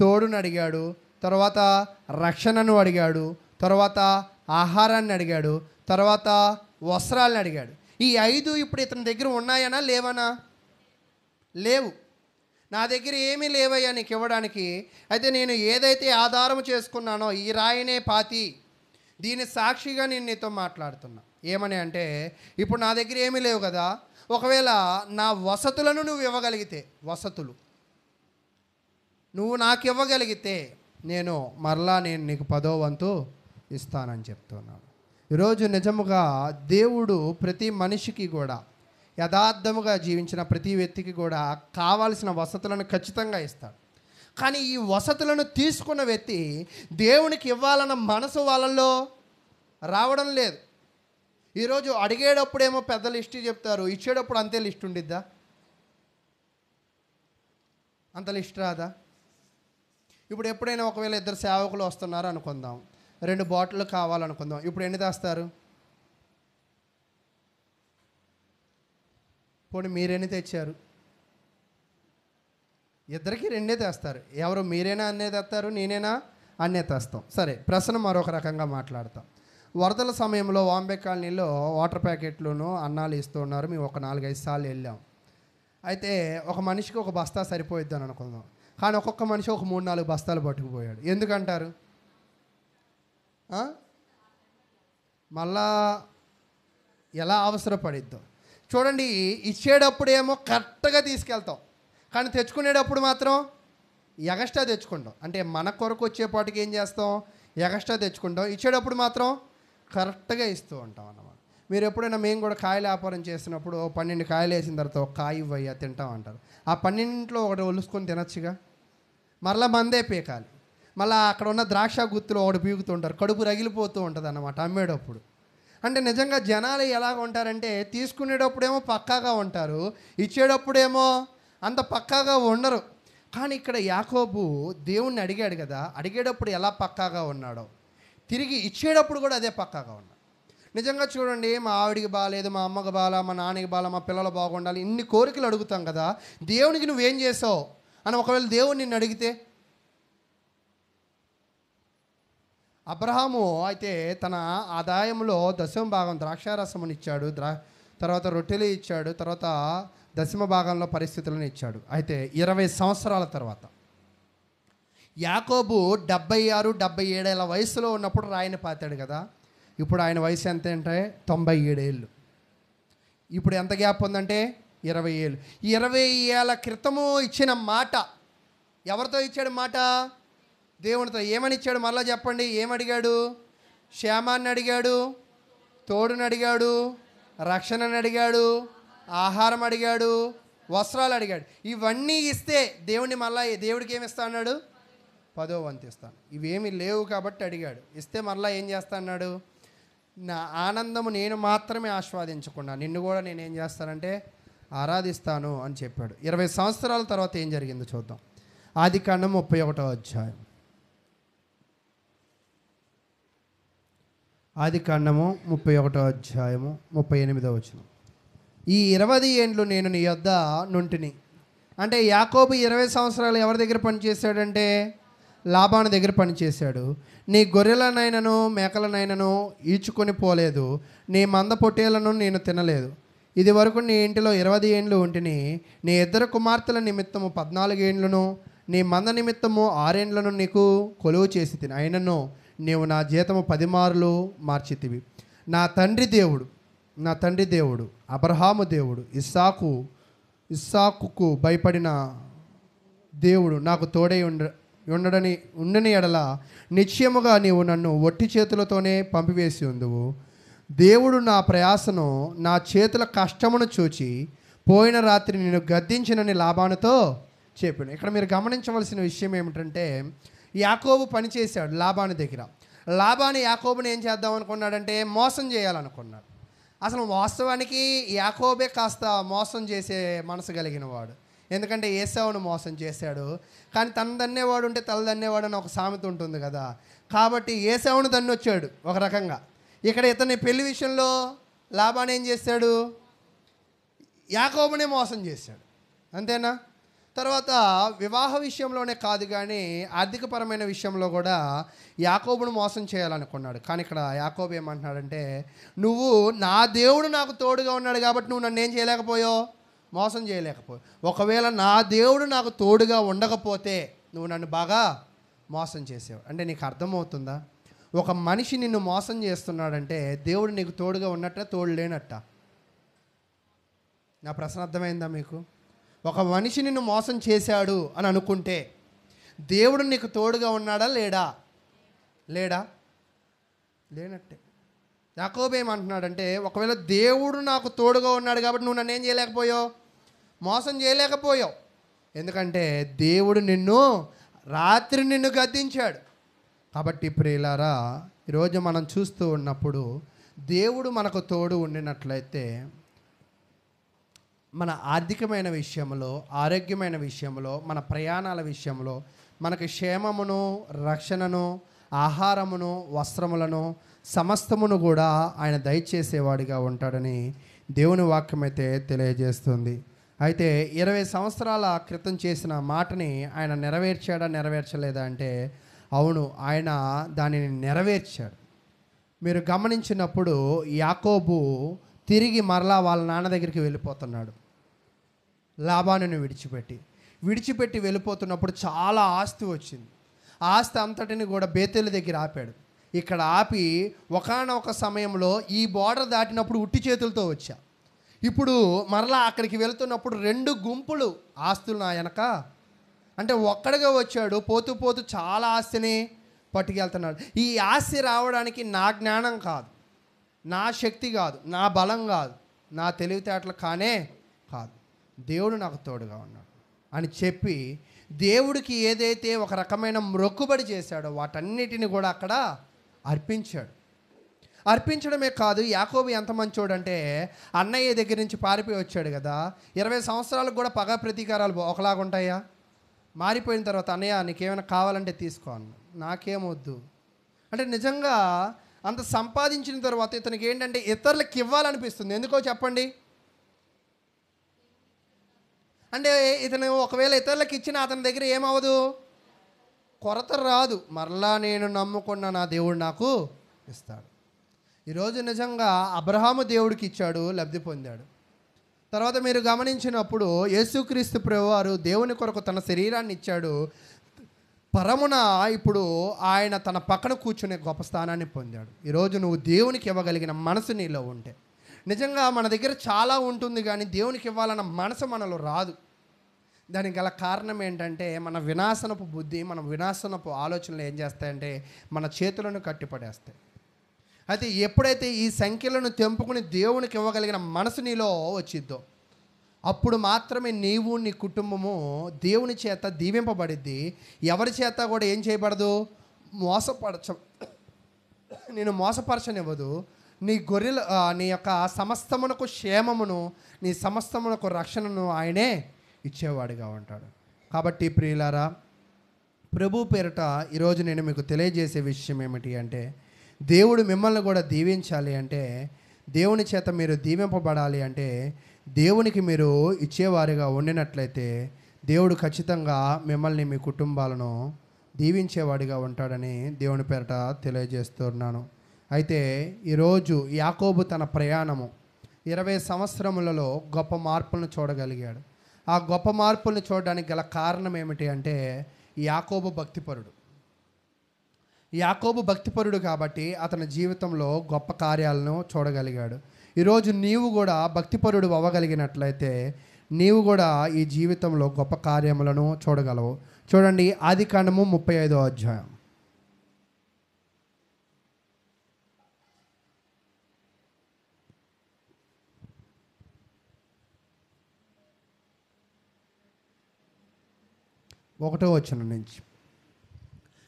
తోడును అడిగాడు, తర్వాత రక్షణను అడిగాడు, తర్వాత ఆహారాన్ని అడిగాడు, తర్వాత వస్త్రాలను అడిగాడు. ఈ 5 ఇప్పుడు ఇతని దగ్గర ఉన్నాయనా లేవనా? లేవు. నా దగ్గర ఏమీ లేవయ్యా నీకు ఇవ్వడానికి. అయితే నేను ఏదైతే ఆధారం చేసుకున్నానో ఈ రాయినే పాతి, దీని సాక్షిగా నేను నీతో మాట్లాడుతున్నా. ఏమని అంటే, ఇప్పుడు నా దగ్గర ఏమీ లేవు కదా, ఒకవేళ నా వసతులను నువ్వు ఇవ్వగలిగితే, వసతులు నువ్వు నాకు ఇవ్వగలిగితే నేను నీకు 10వ వంతు ఇస్తానని చెప్తున్నాను. ఈరోజు నిజముగా దేవుడు ప్రతి మనిషికి కూడా, యథార్థముగా జీవించిన ప్రతి వ్యక్తికి కూడా కావాల్సిన వసతులను ఖచ్చితంగా ఇస్తాడు. కానీ ఈ వసతులను తీసుకున్న వ్యక్తి దేవునికి ఇవ్వాలన్న మనసు వాళ్ళల్లో రావడం లేదు. ఈరోజు అడిగేటప్పుడేమో పెద్ద లిస్ట్ చెప్తారు, ఇచ్చేటప్పుడు అంతే లిస్ట్ ఉండిద్దా? అంత లిస్ట్ రాదా? ఇప్పుడు ఎప్పుడైనా ఒకవేళ 2 సేవకులు వస్తున్నారు అనుకుందాం, 2 బాటిళ్ళు కావాలనుకుందాం, ఇప్పుడు ఎన్ని తెస్తారు? పోనీ మీరెన్ని తెచ్చారు? ఇద్దరికి 2 తెస్తారు. ఎవరు? మీరేనా అన్నే తెస్తారు, నేనేనా అన్నే తెస్తాం. సరే, ప్రశ్న మరొక రకంగా మాట్లాడతాం. వరదల సమయంలో వాంబే కాలనీలో వాటర్ ప్యాకెట్లను అన్నాలు ఇస్తూ ఉన్నారు. మేము ఒక 4-5 సార్లు వెళ్ళాం. అయితే ఒక మనిషికి ఒక బస్తా సరిపోయిద్ది అని అనుకుందాం. కానీ ఒక్కొక్క మనిషి ఒక 3-4 బస్తాలు పట్టుకుపోయాడు. ఎందుకంటారు? మళ్ళా ఎలా అవసరపడిద్దో చూడండి. ఇచ్చేటప్పుడేమో కరెక్ట్గా తీసుకెళ్తాం, కానీ తెచ్చుకునేటప్పుడు మాత్రం ఎగస్ట్రా తెచ్చుకుంటాం. అంటే మన కొరకు వచ్చేపాటికి ఏం చేస్తాం? ఎగస్ట్రా తెచ్చుకుంటాం. ఇచ్చేటప్పుడు మాత్రం కరెక్ట్గా ఇస్తూ ఉంటాం అన్నమాట. మీరు ఎప్పుడైనా, మేము కూడా కాయల వ్యాపారం చేసినప్పుడు 12 కాయలు వేసిన తర్వాత ఒక కాయ ఇవ్వయ్యా తింటాం అంటారు. ఆ 12లో ఒకటి ఒలుసుకొని తినచ్చుగా. మరలా మందే పీకాలి. మళ్ళీ అక్కడ ఉన్న ద్రాక్ష గుత్తులు ఒకటి పీకుతుంటారు, కడుపు రగిలిపోతూ ఉంటుంది అన్నమాట అమ్మేటప్పుడు. అంటే నిజంగా జనాలు ఎలాగ ఉంటారంటే, తీసుకునేటప్పుడేమో పక్కాగా ఉంటారు, ఇచ్చేటప్పుడేమో అంత పక్కాగా ఉండరు. కానీ ఇక్కడ యాకోబు దేవుణ్ణి అడిగాడు కదా, అడిగేటప్పుడు ఎలా పక్కాగా ఉన్నాడో తిరిగి ఇచ్చేటప్పుడు కూడా అదే పక్కాగా ఉన్నాడు. నిజంగా చూడండి, మా ఆవిడికి బాగాలేదు, మా అమ్మకి బాగా, మా నాన్నకి బాగా, మా పిల్లలు బాగుండాలి, ఇన్ని కోరికలు అడుగుతాం కదా. దేవునికి నువ్వేం చేసావు అని ఒకవేళ దేవుడు నిన్ను అడిగితే, అబ్రహాము అయితే తన ఆదాయంలో 10వ భాగం ద్రాక్షారసముని ఇచ్చాడు, తర్వాత రొట్టెలు ఇచ్చాడు, తర్వాత 10వ భాగంలో పరిస్థితులను ఇచ్చాడు. అయితే 20 సంవత్సరాల తర్వాత యాకోబు 76-77 ఏళ్ళ వయసులో ఉన్నప్పుడు రాయిని పాతాడు కదా. ఇప్పుడు ఆయన వయసు ఎంత అంటే 97 ఏళ్ళు. ఇప్పుడు ఎంత గ్యాప్ ఉందంటే 20 ఏళ్ళు. 20 ఏళ్ళ క్రితము ఇచ్చిన మాట ఎవరితో ఇచ్చాడు మాట? దేవునితో. ఏమని ఇచ్చాడు మళ్ళీ చెప్పండి? ఏమడిగాడు? క్షేమాన్ని అడిగాడు, తోడుని అడిగాడు, రక్షణని అడిగాడు, ఆహారం అడిగాడు, వస్త్రాలు అడిగాడు. ఇవన్నీ ఇస్తే దేవుడికి ఏమి ఇస్తా అన్నాడు? 10వ వంతు ఇస్తాను. ఇవేమీ లేవు కాబట్టి అడిగాడు. ఇస్తే మళ్ళీ ఏం చేస్తా అన్నాడు? నా ఆనందము నేను మాత్రమే ఆస్వాదించకుండా నిన్ను కూడా నేనేం చేస్తానంటే ఆరాధిస్తాను అని చెప్పాడు. 20 సంవత్సరాల తర్వాత ఏం జరిగిందో చూద్దాం. ఆదికాండం 31వ అధ్యాయం. ఆదికాండము 31వ అధ్యాయము 38వ వచనం. ఈ 20 ఏండ్లు నేను నీ యొద్ద నుంటిని. అంటే యాకోబు 20 సంవత్సరాలు ఎవరి దగ్గర పనిచేశాడంటే లాబాను దగ్గర పనిచేశాడు. నీ గొర్రెలనైనను మేకలనైనను ఈడ్చుకొని పోలేదు, నీ మంద పొట్టేలను నేను తినలేదు. ఇది వరకు నీ ఇంటిలో 20 ఏండ్లు ఉంటిని. నీ 2 కుమార్తెల నిమిత్తము 14 ఏండ్లను, నీ మంద నిమిత్తము 6 ఏండ్లను నీకు కొలువు చేసి తిని. అయినను నీవు నా జీతము 10 మార్లు మార్చితివి. నా తండ్రి దేవుడు అబ్రహాము దేవుడు, ఇస్సాకుకు భయపడిన దేవుడు నాకు తోడై ఉండని ఎడల నిశ్చయముగా నీవు నన్ను ఒట్టి చేతులతోనే పంపివేసి ఉందువు. దేవుడు నా ప్రయాసను, నా చేతుల కష్టమును చూచి పోయిన రాత్రి నేను గద్దించినని లాబానుతో చెప్పాను. ఇక్కడ మీరు గమనించవలసిన విషయం ఏమిటంటే, యాకోబు పనిచేశాడు లాబాను దగ్గర. లాబాను యాకోబుని ఏం చేద్దాం అనుకున్నాడంటే మోసం చేయాలనుకున్నాడు. అసలు వాస్తవానికి యాకోబే కాస్త మోసం చేసే మనసు కలిగిన వాడు. ఎందుకంటే ఏసావును మోసం చేశాడు, కానీ తను దన్నేవాడు ఉంటే తల దన్నేవాడు అని ఒక సామెత ఉంటుంది కదా. కాబట్టి ఏసావును దన్ని వచ్చాడు ఒక రకంగా. ఇక్కడ ఇతని పెళ్లి విషయంలో లాబాను ఏం చేశాడు? యాకోబునే మోసం చేశాడు, అంతేనా? తర్వాత వివాహ విషయంలోనే కాదు కానీ ఆర్థికపరమైన విషయంలో కూడా యాకోబును మోసం చేయాలనుకున్నాడు. కానీ ఇక్కడ యాకోబు ఏమంటున్నాడంటే, నువ్వు నా దేవుడు నాకు తోడుగా ఉన్నాడు కాబట్టి నువ్వు నన్ను ఏం చేయలేకపోయావు? మోసం చేయలేకపోయావు. ఒకవేళ నా దేవుడు నాకు తోడుగా ఉండకపోతే నువ్వు నన్ను బాగా మోసం చేసావు. అంటే నీకు అర్థమవుతుందా? ఒక మనిషి నిన్ను మోసం చేస్తున్నాడంటే దేవుడు నీకు తోడుగా ఉన్నట్ట, తోడు లేనట్ట? నా ప్రశ్న అర్థమైందా మీకు? ఒక మనిషి నిన్ను మోసం చేశాడు అని అనుకుంటే దేవుడు నీకు తోడుగా ఉన్నాడా లేడా? లేనట్టే. యాకోబు ఏమంటున్నాడంటే, ఒకవేళ దేవుడు నాకు తోడుగా ఉన్నాడు కాబట్టి నువ్వు నన్ను ఏం చేయలేకపోయావు? మోసం చేయలేకపోయావు. ఎందుకంటే దేవుడు రాత్రి నిన్ను గద్దించాడు. కాబట్టి ప్రియులారా, ఈరోజు మనం చూస్తూ ఉన్నప్పుడు దేవుడు మనకు తోడు ఉండినట్లయితే మన ఆర్థికమైన విషయంలో, ఆరోగ్యమైన విషయంలో, మన ప్రయాణాల విషయంలో మనకి క్షేమమును, రక్షణను, ఆహారమును, వస్త్రములను, సమస్తమును కూడా ఆయన దయచేసేవాడిగా ఉంటాడని దేవుని వాక్యం అయితే తెలియజేస్తుంది. అయితే 20 సంవత్సరాల క్రితం చేసిన మాటని ఆయన నెరవేర్చలేదా అంటే అవును, ఆయన దానిని నెరవేర్చాడు. మీరు గమనించినప్పుడు యాకోబు తిరిగి మరలా వాళ్ళ నాన్న దగ్గరికి వెళ్ళిపోతున్నాడు. లాబానుని విడిచిపెట్టి వెళ్ళిపోతున్నప్పుడు చాలా ఆస్తి వచ్చింది. ఆస్తి అంతటిని కూడా బేతేలు దగ్గర ఆపాడు. ఇక్కడ ఆపి ఒకానొక సమయంలో ఈ బోర్డర్ దాటినప్పుడు ఉట్టి చేతులతో వచ్చా. ఇప్పుడు మరలా అక్కడికి వెళ్తున్నప్పుడు 2 గుంపులు ఆస్తులు నా వెనక, అంటే ఒక్కడిగా వచ్చాడు. పోతూ పోతూ చాలా ఆస్తిని పట్టుకెళ్తున్నాడు. ఈ ఆస్తి రావడానికి నా జ్ఞానం కాదు, నా శక్తి కాదు, నా బలం కాదు, నా తెలివితేటలు కానే కాదు, దేవుడు నాకు తోడుగా ఉన్నాడు అని చెప్పి దేవుడికి ఏదైతే ఒక రకమైన మొక్కుబడి చేశాడో వాటన్నిటిని కూడా అక్కడ అర్పించాడు. అర్పించడమే కాదు, యాకోబు ఎంత మంచోడంటే అన్నయ్య దగ్గర నుంచి పారిపోయి వచ్చాడు కదా, 20 సంవత్సరాలకు కూడా పగ ప్రతీకారాలు ఒకలాగా ఉంటాయా? మారిపోయిన తర్వాత అన్నయ్య నీకేమైనా కావాలంటే తీసుకో అన్న, నాకేమొద్దు అంటే నిజంగా అంత సంపాదించిన తర్వాత ఇతనికి ఏంటంటే ఇతరులకు ఇవ్వాలనిపిస్తుంది. ఎందుకో చెప్పండి? అంటే ఇతను ఒకవేళ ఇతరులకు ఇచ్చినా అతని దగ్గర ఏమవ్వదు, కొరత రాదు. మరలా నేను నమ్ముకున్న నా దేవుడు నాకు ఇస్తాడు. ఈరోజు నిజంగా అబ్రహాము దేవుడికి ఇచ్చాడు, లబ్ధి పొందాడు. తర్వాత మీరు గమనించినప్పుడు యేసుక్రీస్తు ప్రభువారు దేవుని కొరకు తన శరీరాన్ని ఇచ్చాడు. పరమున ఇప్పుడు ఆయన తన పక్కన కూర్చునే గొప్ప స్థానాన్ని పొందాడు. ఈరోజు నువ్వు దేవునికి ఇవ్వగలిగిన మనసు నీలో ఉంటే, నిజంగా మన దగ్గర చాలా ఉంటుంది కానీ దేవునికి ఇవ్వాలన్న మనసు మనలో రాదు. దానికి గల కారణం ఏంటంటే మన వినాశనపు బుద్ధి, మన వినాశనపు ఆలోచనలు ఏం చేస్తాయంటే మన చేతులను కట్టిపడేస్తాయి. అయితే ఎప్పుడైతే ఈ సంఖ్యలను తెంపుకుని దేవునికి ఇవ్వగలిగిన మనసు నీలో వచ్చిద్దో అప్పుడు మాత్రమే నీవు, నీ కుటుంబము దేవుని చేత దీవింపబడిద్ది. ఎవరి చేత కూడా ఏం చేయబడదు, నేను మోసపరచనివ్వదు. నీ నీ యొక్క సమస్తమునకు క్షేమమును, నీ సమస్తమునకు రక్షణను ఆయనే ఇచ్చేవాడిగా ఉంటాడు. కాబట్టి ప్రియులారా, ప్రభు పేరిట ఈరోజు నేను మీకు తెలియజేసే విషయం ఏమిటి అంటే, దేవుడు మిమ్మల్ని కూడా దీవించాలి అంటే, దేవుని చేత మీరు దీవింపబడాలి అంటే, దేవునికి మీరు ఇచ్చేవారిగా ఉండినట్లయితే దేవుడు ఖచ్చితంగా మిమ్మల్ని, మీ కుటుంబాలను దీవించేవాడిగా ఉంటాడని దేవుని పేరిట తెలియజేస్తున్నాను. అయితే ఈరోజు యాకోబు తన ప్రయాణము 20 సంవత్సరములలో గొప్ప మార్పులను చూడగలిగాడు. ఆ గొప్ప మార్పులను చూడడానికి గల కారణం ఏమిటి అంటే యాకోబు భక్తిపరుడు కాబట్టి అతని జీవితంలో గొప్ప కార్యాలను చూడగలిగాడు. ఈరోజు నీవు కూడా భక్తిపరుడు అవ్వగలిగినట్లయితే నీవు కూడా ఈ జీవితంలో గొప్ప కార్యములను చూడగలవు. చూడండి, ఆదికాండము 35వ అధ్యాయం. ఒకటో వచనం నుంచి,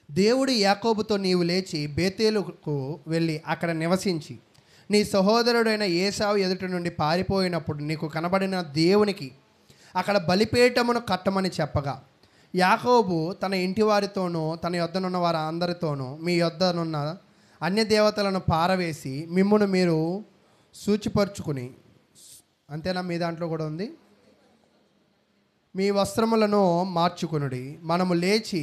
దేవుడు యాకోబుతో నీవు లేచి బేతేలుకు వెళ్ళి అక్కడ నివసించి నీ సహోదరుడైన ఏసావు ఎదుటి నుండి పారిపోయినప్పుడు నీకు కనబడిన దేవునికి అక్కడ బలిపీఠమును కట్టమని చెప్పగా, యాకోబు తన ఇంటి వారితోనూ తన యొద్దనున్న వారి అందరితోనూ మీ యొద్దనున్న అన్య దేవతలను పారవేసి మిమ్మును మీరు సూచిపరుచుకుని, అంతేనా? మీ దాంట్లో కూడా ఉంది, మీ వస్త్రములను మార్చుకునుడి, మనము లేచి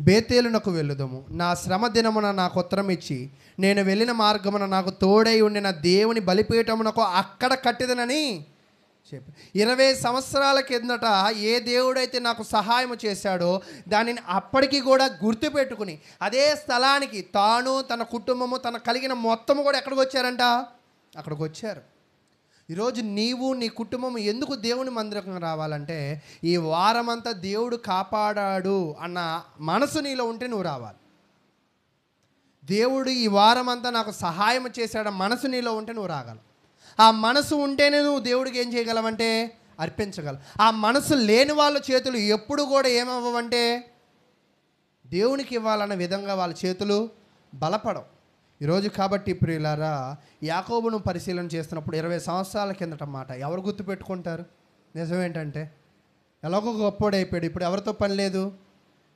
బేతేలునకు వెళ్ళుదము. నా శ్రమ దినమున నాకు ఉత్తరం ఇచ్చి నేను వెళ్ళిన మార్గమున నాకు తోడై ఉండిన దేవుని బలిపీఠమునకు అక్కడ కట్టిదనని చెప్పి 20 సంవత్సరాల కిందట ఏ దేవుడైతే నాకు సహాయం చేశాడో దానిని అప్పటికి కూడా గుర్తుపెట్టుకుని అదే స్థలానికి తాను, తన కుటుంబము, తన కలిగిన మొత్తము కూడా ఎక్కడికి వచ్చారంట? అక్కడికి వచ్చారు. ఈరోజు నీవు, నీ కుటుంబం ఎందుకు దేవుని మందిరం రావాలంటే ఈ వారమంతా దేవుడు కాపాడాడు అన్న మనసు నీలో ఉంటే నువ్వు రావాలి. దేవుడు ఈ వారమంతా నాకు సహాయం చేశాడు మనసు నీలో ఉంటే నువ్వు రాగలవు. ఆ మనసు ఉంటేనే నువ్వు దేవుడికి ఏం చేయగలవంటే అర్పించగలవు. ఆ మనసు లేని వాళ్ళ చేతులు ఎప్పుడు కూడా ఏమవ్వవంటే దేవునికి ఇవ్వాలన్న విధంగా వాళ్ళ చేతులు బలపడవు. ఈరోజు కాబట్టి ప్రియులారా, యాకోబును పరిశీలన చేస్తున్నప్పుడు 20 సంవత్సరాల కిందట మాట ఎవరు గుర్తుపెట్టుకుంటారు? నిజమేంటంటే ఎలాగో గొప్పోడైపోయాడు, ఇప్పుడు ఎవరితో పని లేదు,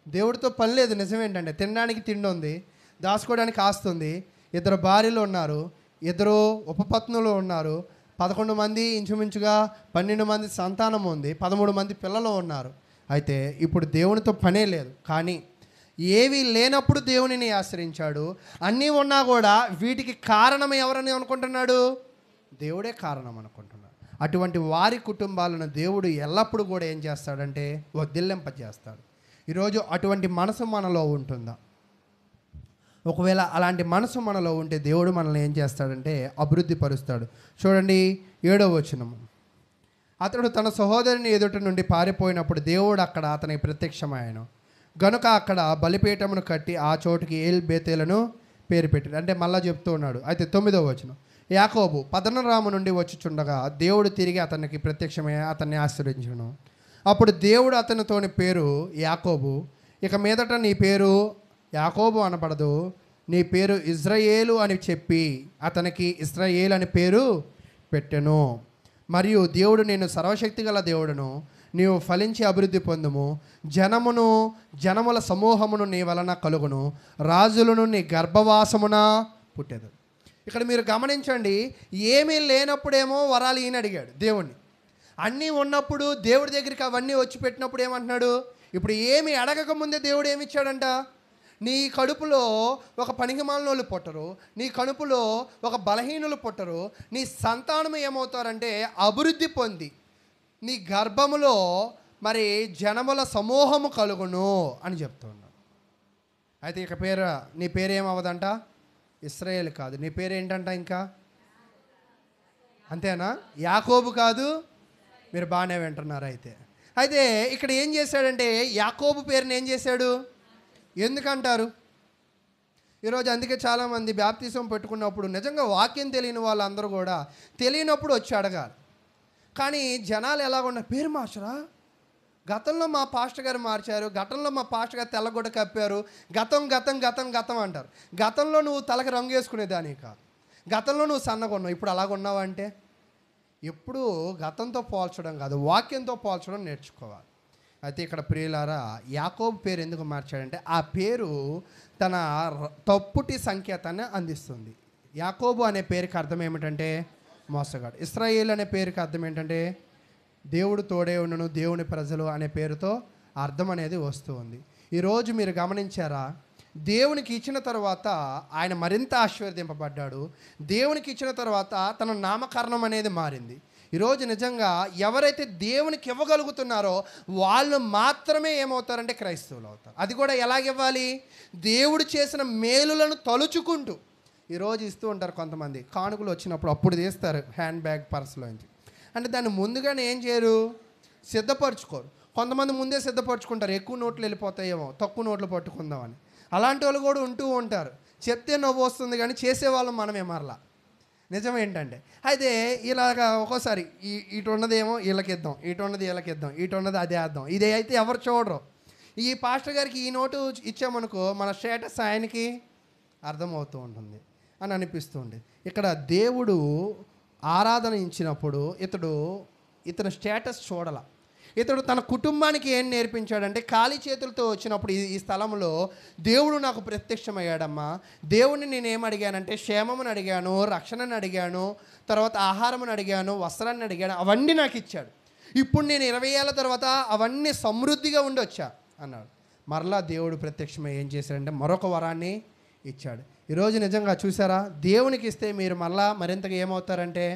దేవుడితో పని లేదు. నిజమేంటంటే తినడానికి తిండి ఉంది, దాచుకోవడానికి ఆస్తుంది, 2 భార్యలు ఉన్నారు, 2 ఉపపత్నులు ఉన్నారు, 11 మంది ఇంచుమించుగా 12 మంది సంతానం ఉంది, 13 మంది పిల్లలు ఉన్నారు. అయితే ఇప్పుడు దేవునితో పనే లేదు. కానీ ఏవి లేనప్పుడు దేవునిని ఆశ్రయించాడు. అన్నీ ఉన్నా కూడా వీటికి కారణం ఎవరని అనుకుంటున్నాడు? దేవుడే కారణం అనుకుంటున్నాడు. అటువంటి వారి కుటుంబాలను దేవుడు ఎల్లప్పుడూ కూడా ఏం చేస్తాడంటే వర్ధిల్లింపజేస్తాడు. ఈరోజు అటువంటి మనసు మనలో ఉంటుందా? ఒకవేళ అలాంటి మనసు మనలో ఉంటే దేవుడు మనల్ని ఏం చేస్తాడంటే అభివృద్ధి పరుస్తాడు. చూడండి 7వ వచనము. అతడు తన సహోదరుని ఎదుట నుండి పారిపోయినప్పుడు దేవుడు అక్కడ అతనికి ప్రత్యక్షమాయను గనుక అక్కడ బలిపీఠమును కట్టి ఆ చోటుకి ఏల్ బేతేలను పేరు పెట్టాడు. అంటే మళ్ళా చెప్తూ ఉన్నాడు. అయితే 9వ వచనం. యాకోబు పదనరాము నుండి వచ్చుచుండగా దేవుడు తిరిగి అతనికి ప్రత్యక్షమై అతన్ని ఆశ్రయించును. అప్పుడు దేవుడు అతనితోని పేరు యాకోబు, ఇక మీదట నీ పేరు యాకోబు అనబడదు, నీ పేరు ఇజ్రాయేలు అని చెప్పి అతనికి ఇశ్రాయేలు అని పేరు పెట్టెను. మరియు దేవుడు నేను సర్వశక్తి గల దేవుడును, నీవు ఫలించి అభివృద్ధి పొందుము, జనముల సమూహమును నీ వలన కలుగును, రాజులను నీ గర్భవాసమున పుట్టెదు. ఇక్కడ మీరు గమనించండి, ఏమీ లేనప్పుడేమో వరాలు ఈయన అడిగాడు దేవుణ్ణి, అన్నీ ఉన్నప్పుడు దేవుడి దగ్గరికి అవన్నీ వచ్చి పెట్టినప్పుడు ఏమంటున్నాడు? ఇప్పుడు ఏమి అడగక ముందే దేవుడు ఏమి ఇచ్చాడంట? నీ కడుపులో ఒక పనికిమాలినోళ్ళు పుట్టరు, నీ కడుపులో ఒక బలహీనులు పుట్టరు, నీ సంతానం ఏమవుతారంటే అభివృద్ధి పొంది నీ గర్భములో మరి జనముల సమూహము కలుగును అని చెప్తున్నాడు. అయితే ఇక నీ పేరు ఏమవ్వదంట? ఇశ్రాయేల్ కాదు, నీ పేరు ఏంటంట? ఇంకా అంతేనా? యాకోబు కాదు. మీరు బాగానే వింటున్నారు. అయితే ఇక్కడ ఏం చేశాడంటే యాకోబు పేరుని ఏం చేశాడు? ఎందుకంటారు? ఈరోజు అందుకే చాలామంది బాప్తిసం పెట్టుకున్నప్పుడు నిజంగా వాక్యం తెలియని వాళ్ళందరూ కూడా తెలియనప్పుడు వచ్చి అడగాలి. కానీ జనాలు ఎలాగున్నారు? పేరు మార్చరా? గతంలో మా పాస్టర్ గారు మార్చారు, గతంలో మా పాస్టర్ గారు తెల్లగొడ్డ కప్పారు, గతం గతం గతం గతం అంటారు. గతంలో నువ్వు తలకి రంగు వేసుకునేదాని కాదు, గతంలో నువ్వు సన్నగా ఉన్నావు, ఇప్పుడు అలాగ ఉన్నావంటే ఎప్పుడు గతంతో పోల్చడం కాదు, వాక్యంతో పోల్చడం నేర్చుకోవాలి. అయితే ఇక్కడ ప్రియులారా, యాకోబు పేరు ఎందుకు మార్చాడంటే ఆ పేరు తన తప్పుటి సంకేతాన్ని అందిస్తుంది. యాకోబు అనే పేరుకి అర్థం ఏమిటంటే మోసగాడు. ఇశ్రాయేలు అనే పేరుకి అర్థం ఏంటంటే దేవుడు తోడే ఉండును, దేవుని ప్రజలు అనే పేరుతో అర్థం అనేది వస్తూ ఉంది. ఈరోజు మీరు గమనించారా? దేవునికి ఇచ్చిన తర్వాత ఆయన మరింత ఆశీర్వదింపబడ్డాడు. దేవునికి ఇచ్చిన తర్వాత తన నామకరణం అనేది మారింది. ఈరోజు నిజంగా ఎవరైతే దేవునికి ఇవ్వగలుగుతున్నారో వాళ్ళు మాత్రమే ఏమవుతారంటే క్రైస్తవులు అవుతారు. అది కూడా ఎలాగివ్వాలి? దేవుడు చేసిన మేలులను తలుచుకుంటూ. ఈరోజు ఇస్తూ ఉంటారు కొంతమంది, కానుకలు వచ్చినప్పుడు అప్పుడు తీస్తారు హ్యాండ్ బ్యాగ్ పర్సులోంచి. అంటే దాన్ని ముందుగానే ఏం చేయరు? సిద్ధపరచుకోరు. కొంతమంది ముందే సిద్ధపరచుకుంటారు, ఎక్కువ నోట్లు వెళ్ళిపోతాయేమో, తక్కువ నోట్లు పట్టుకుందామని. అలాంటి వాళ్ళు కూడా ఉంటూ ఉంటారు. చెప్తే నవ్వు వస్తుంది కానీ చేసేవాళ్ళం మనమే మరలా. నిజం ఏంటంటే అయితే ఇలాగా ఒక్కోసారి ఇటు ఉన్నదేమో వీళ్ళకిద్దాం, ఇటు ఉన్నది వీళ్ళకిద్దాం, ఇటు ఉన్నది అదే వేద్దాం, ఇదే అయితే ఎవరు చూడరు. ఈ పాస్టర్ గారికి ఈ నోటు ఇచ్చామనుకో మన స్టేటస్ ఆయనకి అర్థమవుతూ ఉంటుంది అని అనిపిస్తుంది. ఇక్కడ దేవుడు ఆరాధన ఇచ్చినప్పుడు ఇతను స్టేటస్ చూడాల. ఇతడు తన కుటుంబానికి ఏం నేర్పించాడంటే ఖాళీ చేతులతో వచ్చినప్పుడు ఈ స్థలంలో దేవుడు నాకు ప్రత్యక్షమయ్యాడమ్మా, దేవుడిని నేనేం అడిగానంటే క్షేమమును అడిగాను, రక్షణను అడిగాను, తర్వాత ఆహారమును అడిగాను, వస్త్రాన్ని అడిగాను, అవన్నీ నాకు ఇచ్చాడు. ఇప్పుడు నేను 20 ఏళ్ళ తర్వాత అవన్నీ సమృద్ధిగా ఉండొచ్చా అన్నాడు. మరలా దేవుడు ప్రత్యక్షమై ఏం చేశాడంటే మరొక వరాన్ని ఇచ్చాడు. ఈరోజు నిజంగా చూసారా, దేవునికి ఇస్తే మీరు మరలా మరింతగా ఏమవుతారంటే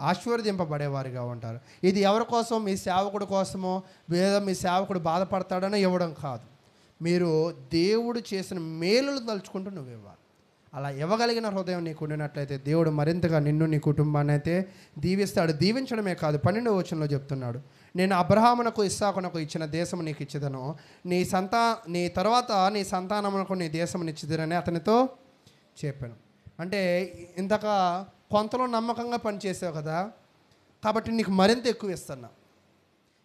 ఆశీర్వదింపబడేవారిగా ఉంటారు. ఇది ఎవరి కోసం? మీ సేవకుడి కోసమో, లేదా మీ సేవకుడు బాధపడతాడనో ఇవ్వడం కాదు. మీరు దేవుడు చేసిన మేలులు తలుచుకుంటూ నువ్వు ఇవ్వాలి. అలా ఇవ్వగలిగిన హృదయం నీకు ఉండినట్లయితే దేవుడు మరింతగా నిన్ను, నీ కుటుంబాన్ని అయితే దీవిస్తాడు. దీవించడమే కాదు, 12వ వచనంలో చెప్తున్నాడు, నేను అబ్రహామునకు ఇస్సాకునకు ఇచ్చిన దేశము నీకు ఇచ్చిదను, నీ తర్వాత నీ సంతానమునకు నీ దేశమును ఇచ్చిదనని అతనితో చెప్పాను. అంటే ఇంతక కొంతలో నమ్మకంగా పనిచేసావు కదా, కాబట్టి నీకు మరింత ఎక్కువ ఇస్తున్నా.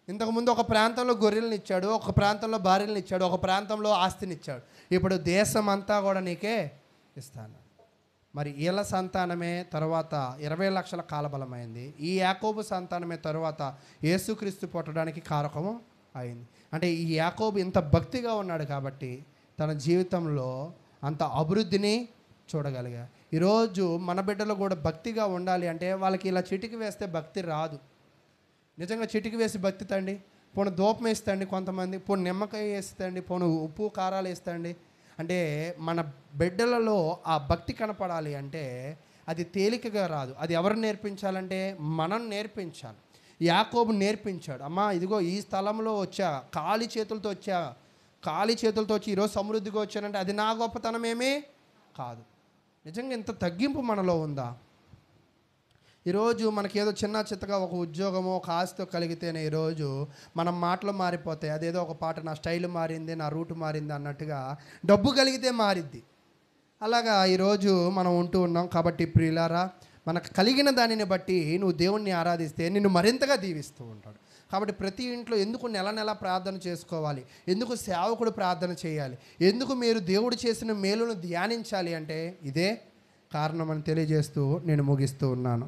ఇంతకుముందు ఒక ప్రాంతంలో గొర్రెలను ఇచ్చాడు, ఒక ప్రాంతంలో భార్యలను ఇచ్చాడు, ఒక ప్రాంతంలో ఆస్తిని ఇచ్చాడు. ఇప్పుడు దేశం అంతా కూడా నీకే ఇస్తాను. మరి వీళ్ళ సంతానమే తర్వాత 20 లక్షల కాలబలమైంది. ఈ యాకోబు సంతానమే తర్వాత యేసుక్రీస్తు పుట్టడానికి కారకము అయింది. అంటే ఈ యాకోబు ఇంత భక్తిగా ఉన్నాడు కాబట్టి తన జీవితంలో అంత అభివృద్ధిని చూడగలిగా. ఈరోజు మన బిడ్డలు కూడా భక్తిగా ఉండాలి అంటే వాళ్ళకి ఇలా చిటికి వేస్తే భక్తి రాదు. నిజంగా చిటికి వేసి భక్తి తండి, పోను ధూపం వేస్తండి, కొంతమంది పోను నిమ్మకాయ వేస్తండి, పోను ఉప్పు కారాలు వేస్తండి. అంటే మన బిడ్డలలో ఆ భక్తి కనపడాలి అంటే అది తేలికగా రాదు. అది ఎవరు నేర్పించాలంటే మనం నేర్పించాలి. యాకోబు నేర్పించాడు, అమ్మా ఇదిగో ఈ స్థలంలో వచ్చా, ఖాళీ చేతులతో వచ్చి ఈరోజు సమృద్ధిగా వచ్చానంటే అది నా గొప్పతనమేమీ కాదు. నిజంగా ఇంత తగ్గింపు మనలో ఉందా? ఈరోజు మనకేదో చిన్న చిత్తగా ఒక ఉద్యోగమో ఒక ఆస్తితో కలిగితేనే ఈరోజు మనం మాటలు మారిపోతాయి. అదేదో ఒక పాట, నా స్టైల్ మారింది, నా రూట్ మారింది అన్నట్టుగా డబ్బు కలిగితే మారిద్ది. అలాగా ఈరోజు మనం ఉంటూ ఉన్నాం. కాబట్టి ప్రియులారా, మనకు కలిగిన దానిని బట్టి నువ్వు దేవుణ్ణి ఆరాధిస్తే నిన్ను మరింతగా దీవిస్తూ ఉంటాడు. కాబట్టి ప్రతి ఇంట్లో ఎందుకు నెల ప్రార్థన చేసుకోవాలి, ఎందుకు సేవకుడు ప్రార్థన చేయాలి, ఎందుకు మీరు దేవుడు చేసిన మేలును ధ్యానించాలి అంటే ఇదే కారణం అని తెలియజేస్తూ నేను ముగిస్తూ ఉన్నాను.